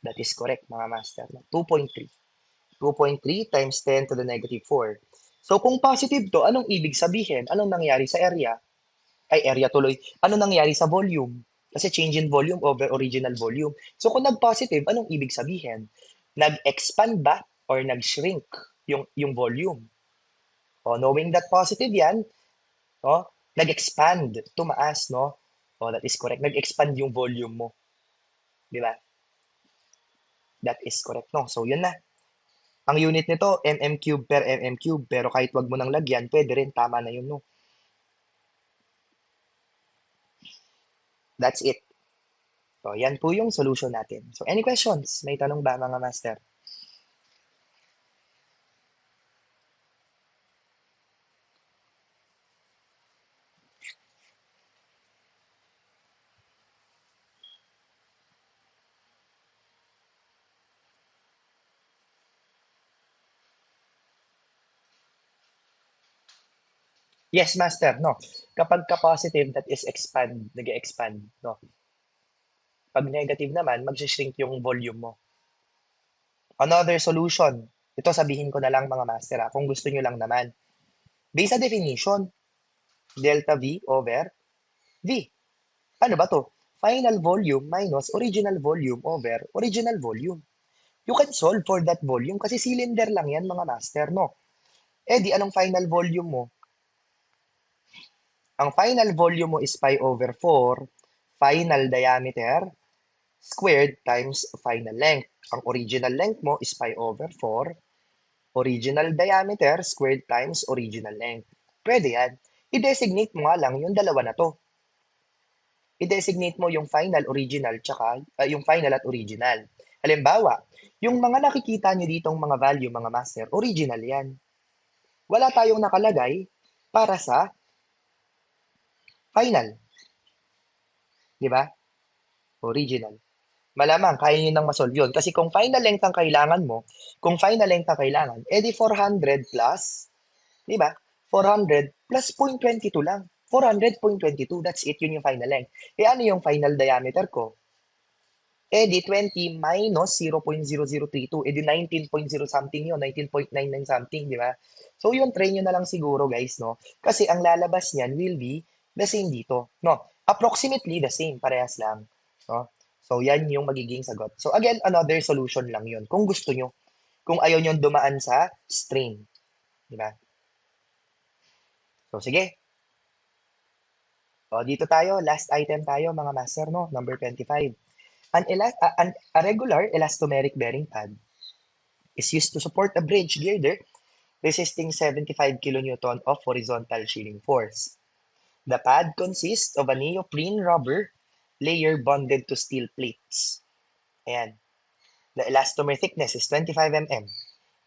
That is correct, mga master. 2.3. 2.3 times 10 to the negative 4. So, kung positive to, anong ibig sabihin? Anong nangyari sa area? Area tuloy. Anong nangyari sa volume? Kasi change in volume over original volume. So, kung nag-positive, anong ibig sabihin? Nag-expand ba or nag-shrink yung volume? O, knowing that positive yan, no? Nag-expand, tumaas, no? O, that is correct. Nag-expand yung volume mo. Di ba? That is correct, no? So, yun na. Ang unit nito, mm cube per mm cube. Pero kahit wag mo nang lagyan, pwede rin. Tama na yun, no? That's it. So, yan po yung solution natin. So, any questions? May tanong ba, mga master? Yes, master, no. Kapag ka-positive, that is expand, nag-expand, no. Pag negative naman, mag-shrink yung volume mo. Another solution. Ito sabihin ko na lang mga master kung gusto nyo lang naman. Based sa definition, delta V over V. Ano ba to? Final volume minus original volume over original volume. You can solve for that volume kasi cylinder lang yan mga master, no? Eh di anong final volume mo? Ang final volume mo is pi over 4, final diameter squared times final length. Ang original length mo is pi over 4, original diameter squared times original length. Pwede yan. I-designate mo nga lang yung dalawa na to. I-designate mo yung final, original, tsaka yung final at original. Halimbawa, yung mga nakikita nyo ditong mga value, mga master, original yan. Wala tayong nakalagay para sa final. Di ba? Original. Malamang kaya nyo nang masolve yun. Kasi kung final length ang kailangan mo, kung final length ang kailangan, edi 400 plus, di ba? 400 plus 0.22 lang. 400.22, that's it, yun yung final length. E ano yung final diameter ko? Eh di 20 minus 0.0032, eh di 19.0 something yun, 19.99 something, di ba? So yun, try nyo na lang siguro guys, no? Kasi ang lalabas niyan will be the same dito, no? Approximately the same, parehas lang, no? So yan yung magiging sagot. So again, another solution lang yun, kung gusto nyo. Kung ayaw nyo dumaan sa strain, di ba? So sige, o dito tayo, last item tayo mga master, no? Number 25. A regular elastomeric bearing pad is used to support a bridge girder resisting 75 kilonewton of horizontal shearing force. The pad consists of a neoprene rubber layer bonded to steel plates. Ayan. The elastomer thickness is 25 mm,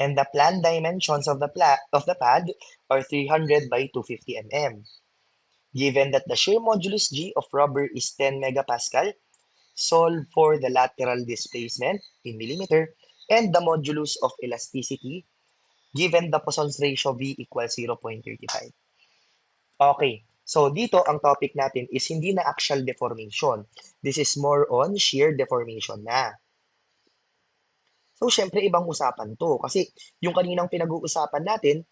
and the planned dimensions of the pad are 300 by 250 mm. Given that the shear modulus G of rubber is 10 megapascal, solve for the lateral displacement in millimeter and the modulus of elasticity given the Poisson's ratio V equals 0.35. Okay, so dito ang topic natin is hindi na axial deformation. This is more on shear deformation na. So, syempre, ibang usapan to. Kasi yung kaninang pinag-uusapan natin,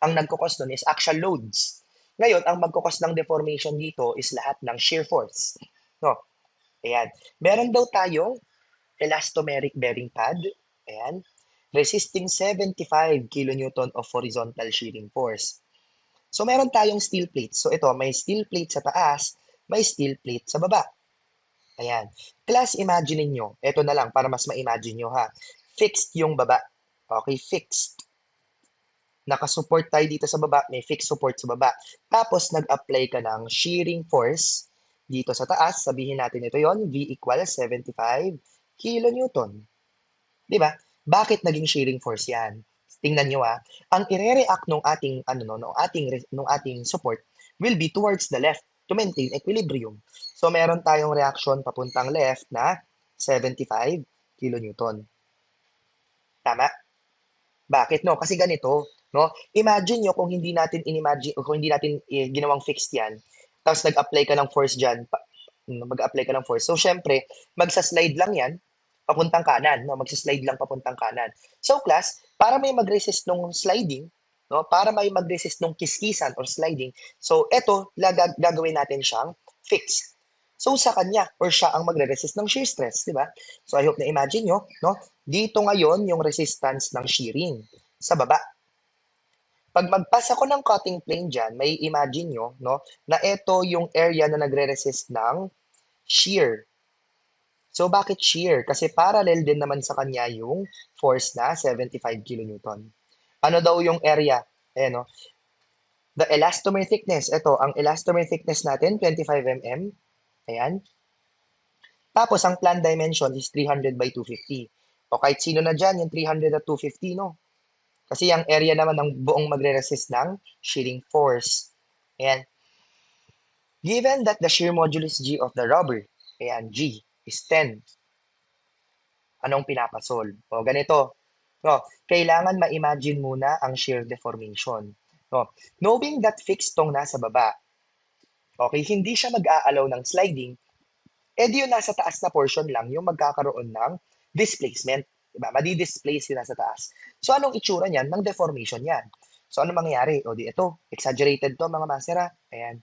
ang nagkukos nun is axial loads. Ngayon, ang magkukos ng deformation dito is lahat ng shear force. No? Ayan. Meron daw tayong elastomeric bearing pad. Ayan. Resisting 75 kilonewton of horizontal shearing force. So, meron tayong steel plate. So, ito, may steel plate sa taas, may steel plate sa baba. Ayan. Class, imagine nyo. Ito na lang para mas ma-imagine nyo ha. Fixed yung baba. Okay, fixed. Nakasupport tayo dito sa baba, may fixed support sa baba. Tapos, nag-apply ka ng shearing force dito sa taas. Sabihin natin ito yon V equals 75 kilonewton. Di ba? Bakit naging shearing force yan? Tingnan nyo ang ire-react nung ating, nung ating support will be towards the left to maintain equilibrium. So, meron tayong reaction papuntang left na 75 kilonewton. Tama? Bakit no? Kasi ganito, no? Imagine nyo kung hindi natin inimagine o kung hindi natin ginawang fixed 'yan. Tapos nag-apply ka ng force diyan, mag-apply ka ng force. So syempre, magsa-slide lang 'yan papuntang kanan, no? Magsa-slide lang papuntang kanan. So class, para may mag-resist nung sliding, no? Para may mag-resist nung kiskisan or sliding. So eto, gagawin natin siyang fixed. So sa kanya or siya ang magre-resist ng shear stress, di ba? So I hope na imagine nyo, no? Dito ngayon yung resistance ng shearing sa baba. Pag magpasa ko ng cutting plane dyan, may imagine nyo, no, na ito yung area na nagre-resist ng shear. So bakit shear? Kasi parallel din naman sa kanya yung force na 75 kilonewton. Ano daw yung area? Ayan, no? The elastomer thickness. Ito, ang elastomer thickness natin, 25 mm. Ayan. Tapos, ang planned dimension is 300 by 250. O kahit sino na dyan, yung 300 at 250, no? Kasi yung area naman ng buong magre-resist ng shearing force. Ayan. Given that the shear modulus G of the rubber, ayan, G, is 10. Anong pinapasolve? O ganito. No, kailangan ma-imagine muna ang shear deformation. No, knowing that fixed tong nasa baba, okay, hindi siya mag-aalaw ng sliding, eh di yung nasa taas na portion lang yung magkakaroon ng displacement. Diba? Madi-displace sila sa taas. So, anong itsura niyan? Ng deformation yan. So, ano mangyayari? O di ito, exaggerated to mga master ha. Ayan.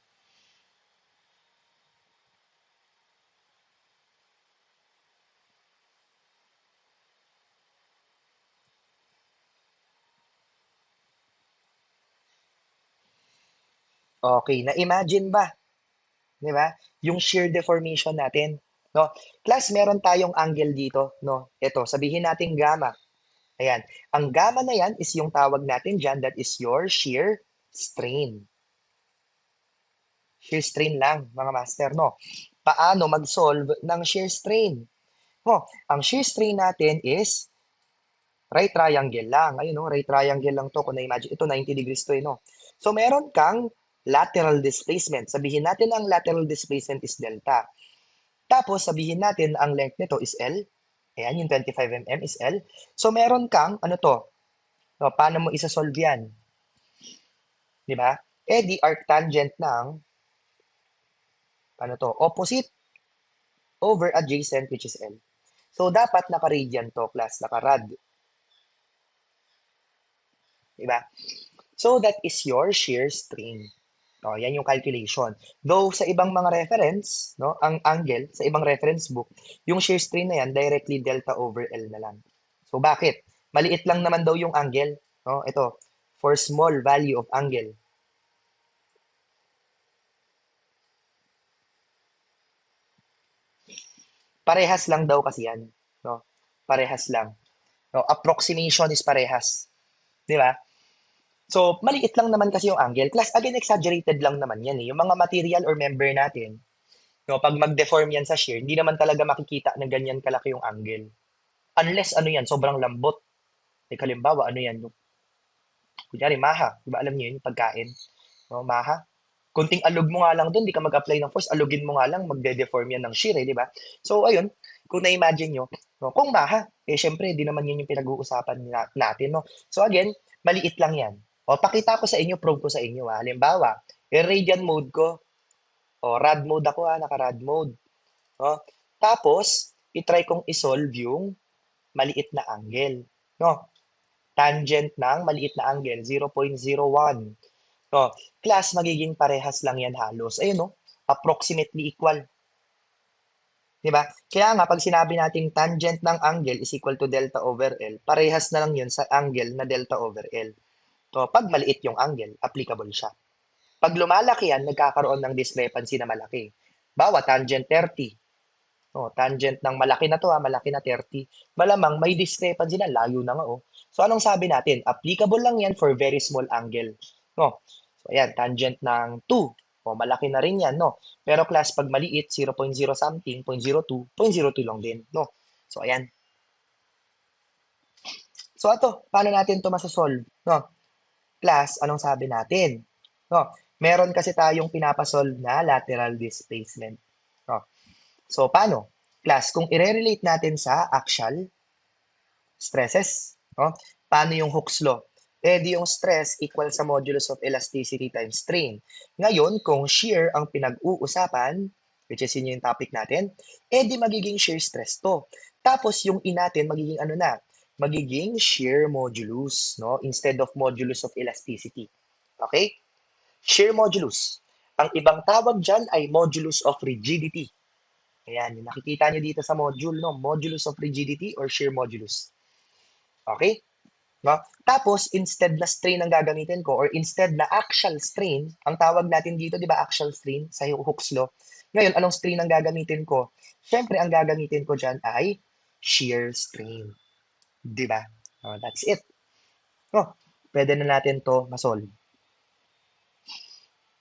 Okay, na-imagine ba? Di ba? Yung shear deformation natin. No? Class, meron tayong angle dito. No? Ito, sabihin natin gamma. Ayan. Ang gamma na yan is yung tawag natin dyan, that is your shear strain. Shear strain lang, mga master, no? Paano mag-solve ng shear strain? No, ang shear strain natin is right triangle lang. Ayun, no? Right triangle lang to. Kung na-imagine, ito 90 degrees to, no? So, meron kang lateral displacement. Sabihin natin ang lateral displacement is delta. Tapos, sabihin natin ang length nito is L. Ayan, yung 25 mm is L. So, meron kang, ano to? No, paano mo isa-solve yan? Di ba? Eh, di arctangent ng, ano to? Opposite over adjacent, which is L. So, dapat naka-radian to, class, naka-rad. Di ba? So, that is your shear strain. O, yan yung calculation. Though, sa ibang mga reference, no, ang angle, sa ibang reference book, yung shear strain na yan, directly delta over L na lang. So, bakit? Maliit lang naman daw yung angle. No? Ito, for small value of angle. Parehas lang daw kasi yan. No? Parehas lang. No? Approximation is parehas. Di ba? So, maliit lang naman kasi yung angle. Plus, again, exaggerated lang naman yan eh. Yung mga material or member natin, no, pag mag-deform yan sa shear, hindi naman talaga makikita na ganyan kalaki yung angle. Unless, ano yan, sobrang lambot. Like, halimbawa, ano yan, yung, kunyari, maha. Diba alam niyo yun, yung pagkain? No, maha. Kunting alog mo nga lang doon, di ka mag-apply ng force, alugin mo nga lang, magde-deform yan ng shear, eh, di ba? So, ayun, kung na-imagine nyo, no, kung maha, eh, syempre, di naman yun yung pinag-uusapan natin, no? So, again, maliit lang yan. O, pakita ko sa inyo, prove ko sa inyo, ha. Halimbawa, radian mode ko, o, rad mode ako, ha, naka-rad mode. No? Tapos, itry kong isolve yung maliit na angle. No? Tangent ng maliit na angle, 0.01. No? Class, magiging parehas lang yan halos. Ayun, no? Approximately equal. Diba? Kaya nga, pag sinabi nating tangent ng angle is equal to delta over L, parehas na lang yun sa angle na delta over L. So, pag maliit yung angle, applicable siya. Pag lumalaki yan, nagkakaroon ng discrepancy na malaki. Bawa, tangent 30. Oh, tangent ng malaki na to, malaki na 30. Malamang may discrepancy na, layo na nga oh. So anong sabi natin? Applicable lang yan for very small angle. No? So ayan, tangent ng 2. Oh, malaki na rin yan, no? Pero class, pag maliit, 0.0 something, 0.02, 0.02 lang din, no? So ayan. So ito, paano natin to masasolve? No? Class, anong sabi natin? No? Meron kasi tayong pinapasolve na lateral displacement. No? So, paano? Class, kung i-relate natin sa axial stresses, no? Paano yung Hooke's law? Eh, di yung stress equal sa modulus of elasticity times strain. Ngayon, kung shear ang pinag-uusapan, which is yun yung topic natin, eh di magiging shear stress to. Tapos yung E natin, magiging ano na? Magiging shear modulus, no? Instead of modulus of elasticity. Okay? Shear modulus. Ang ibang tawag dyan ay modulus of rigidity. Ayan, yung nakikita nyo dito sa module, no? Modulus of rigidity or shear modulus. Okay? No? Tapos, instead na strain ang gagamitin ko or instead na axial strain, ang tawag natin dito, di ba, axial strain sa Hooke's law. Ngayon, anong strain ang gagamitin ko? Siyempre, ang gagamitin ko dyan ay shear strain. Di ba? That's it. No? Pwede na natin to masolve.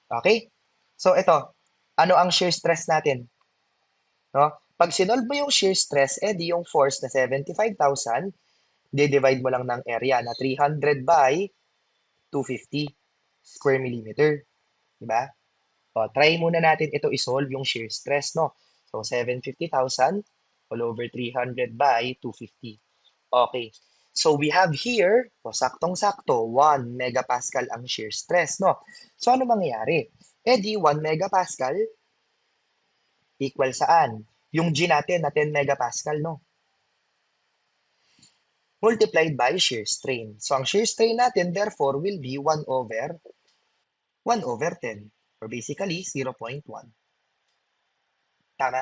Okay? So, ito. Ano ang shear stress natin? No? Pag sinolve mo yung shear stress, eh di yung force na 75,000, di-divide mo lang ng area na 300 by 250 square millimeter. Diba? O, try muna natin ito isolve yung shear stress, no? So, 750,000 all over 300 by 250. Okay. So, we have here, so, saktong-sakto, 1 megapascal ang shear stress, no? So, ano mangyayari? Eh di 1 megapascal equal saan? Yung G natin na 10 megapascal, no? multiplied by shear strain. So, ang shear strain natin, therefore, will be 1 over 10, or basically 0.1. Tama,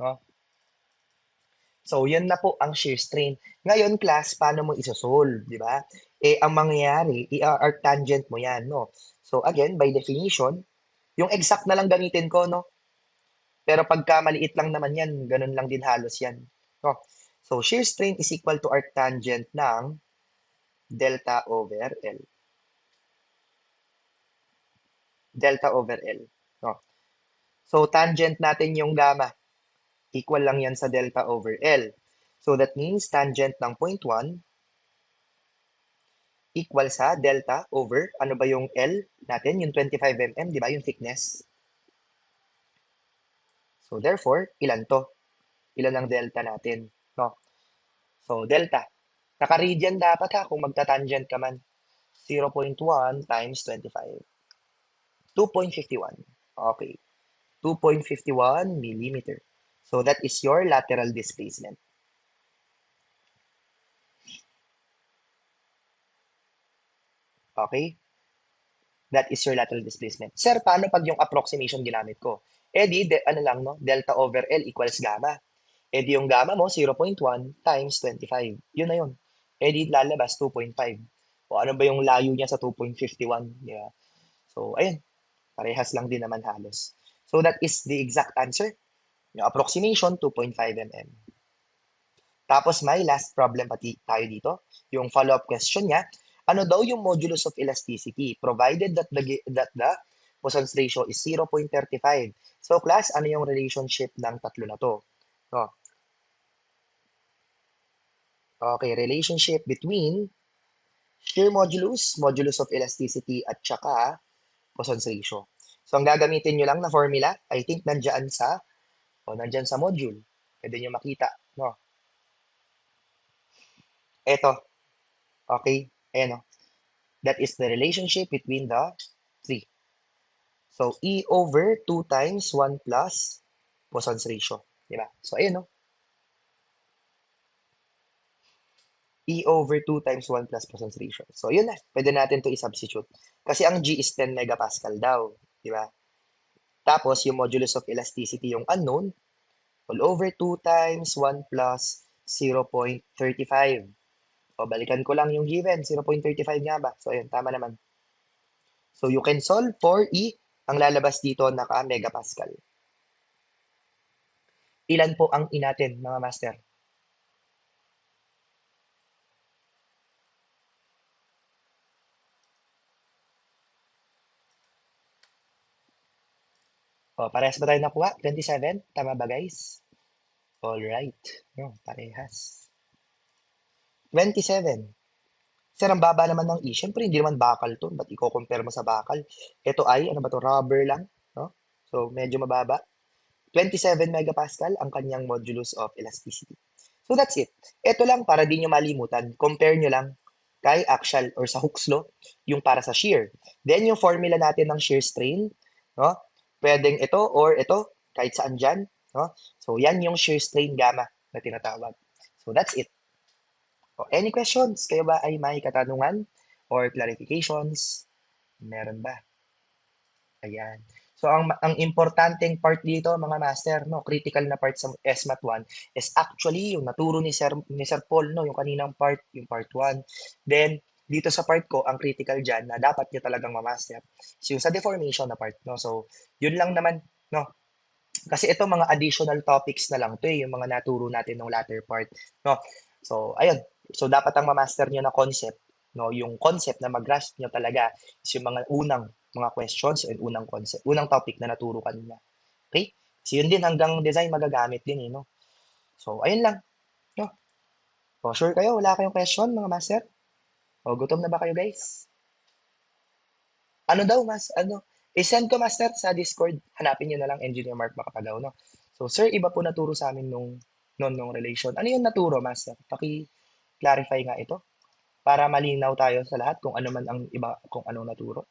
no? So, yan na po ang shear strain. Ngayon, class, paano mo isosolve, di ba? Eh, ang mangyayari, i-arctangent mo yan, no? So, again, by definition, yung exact na lang gamitin ko, no? Pero pagka maliit lang naman yan, ganun lang din halos yan. No? So, shear strain is equal to arctangent ng delta over L. Delta over L. No? So, tangent natin yung gamma. Equal lang yan sa delta over L. So, that means tangent ng 0.1 equal sa delta over, ano ba yung L natin? Yung 25 mm, di ba? Yung thickness. So, therefore, ilan to? Ilan ang delta natin? No? So, delta. Naka-radian dapat ha kung magta-tangent ka man. 0.1 times 25. 2.51. Okay. 2.51 millimeter. So, that is your lateral displacement. Okay? That is your lateral displacement. Sir, paano pag yung approximation ginamit ko? Eh di, ano lang, no? Delta over L equals gamma. Eh di yung gamma mo, 0.1 times 25. Yun na yun. Eh di lalabas 2.5. O ano ba yung layo niya sa 2.51? Yeah. So, ayun. Parehas lang din naman halos. So, that is the exact answer. Yung approximation, 2.5 mm. Tapos may last problem pati tayo dito. Yung follow-up question niya, ano daw yung modulus of elasticity provided that the Poisson's ratio is 0.35. So class, ano yung relationship ng tatlo na to? No. Okay, relationship between shear modulus, modulus of elasticity, at saka Poisson's ratio. So ang gagamitin nyo lang na formula, I think nandyan sa module. Pwede nyo makita. No? Eto, okay, ayan o. That is the relationship between the three. So, E over 2 times 1 plus Poisson's ratio. Diba? So, ayun, no? E over 2 times 1 plus Poisson's ratio. So, yun na. Pwede natin to i-substitute. Kasi ang G is 10 megapascal daw. Diba? Tapos, yung modulus of elasticity, yung unknown, all over 2 times 1 plus 0.35. O, balikan ko lang yung given. 0.35 nga ba? So, ayun. Tama naman. So, you can solve for E. Ang lalabas dito, naka-megapascal. Ilan po ang E natin, mga master? O, parehas ba tayo nakuha? 27? Tama ba, guys? Alright. No, parehas. 27. Sir, ang baba naman ng E. Siyempre, hindi naman bakal to. Ba't i-compare mo sa bakal? Ito ay, ano ba to? Rubber lang. No? So, medyo mababa. 27 megapascal ang kanyang modulus of elasticity. So, that's it. Ito lang, para di nyo malimutan. Compare nyo lang kay axial or sa Hooke's law, yung para sa shear. Then, yung formula natin ng shear strain, no? Pwedeng ito or ito, kahit saan dyan. No? So, yan yung shear strain gamma na tinatawag. So, that's it. O, any questions? Kayo ba ay may katanungan or clarifications? Meron ba? Ayan. So, ang importanteng part dito, mga master, no, critical na part sa SMAT 1 is actually yung naturo ni Sir Paul, no, yung kaninang part, yung part 1. Then, dito sa part ko, ang critical dyan na dapat nyo talagang mamaster is yung sa deformation na part, no. So, yun lang naman, no. Kasi ito mga additional topics na lang to yung mga naturo natin ng latter part, no. So, ayun. So, dapat ang mamaster nyo na concept, no, yung concept na mag-grasp nyo talaga is yung mga questions and unang concept, unang topic na naturo kanina. Okay? So, yun din hanggang design magagamit din eh, no? So, ayun lang, no? O, sure kayo? Wala kayong question, mga master? O, gutom na ba kayo, guys? Ano daw, i-send ko, master, sa Discord. Hanapin nyo na lang Engineer Mark Makapagaw, no? So, sir, iba po naturo sa amin nung relation. Ano yung naturo, master? Paki-clarify nga ito para malinaw tayo sa lahat kung ano man ang iba, kung anong naturo.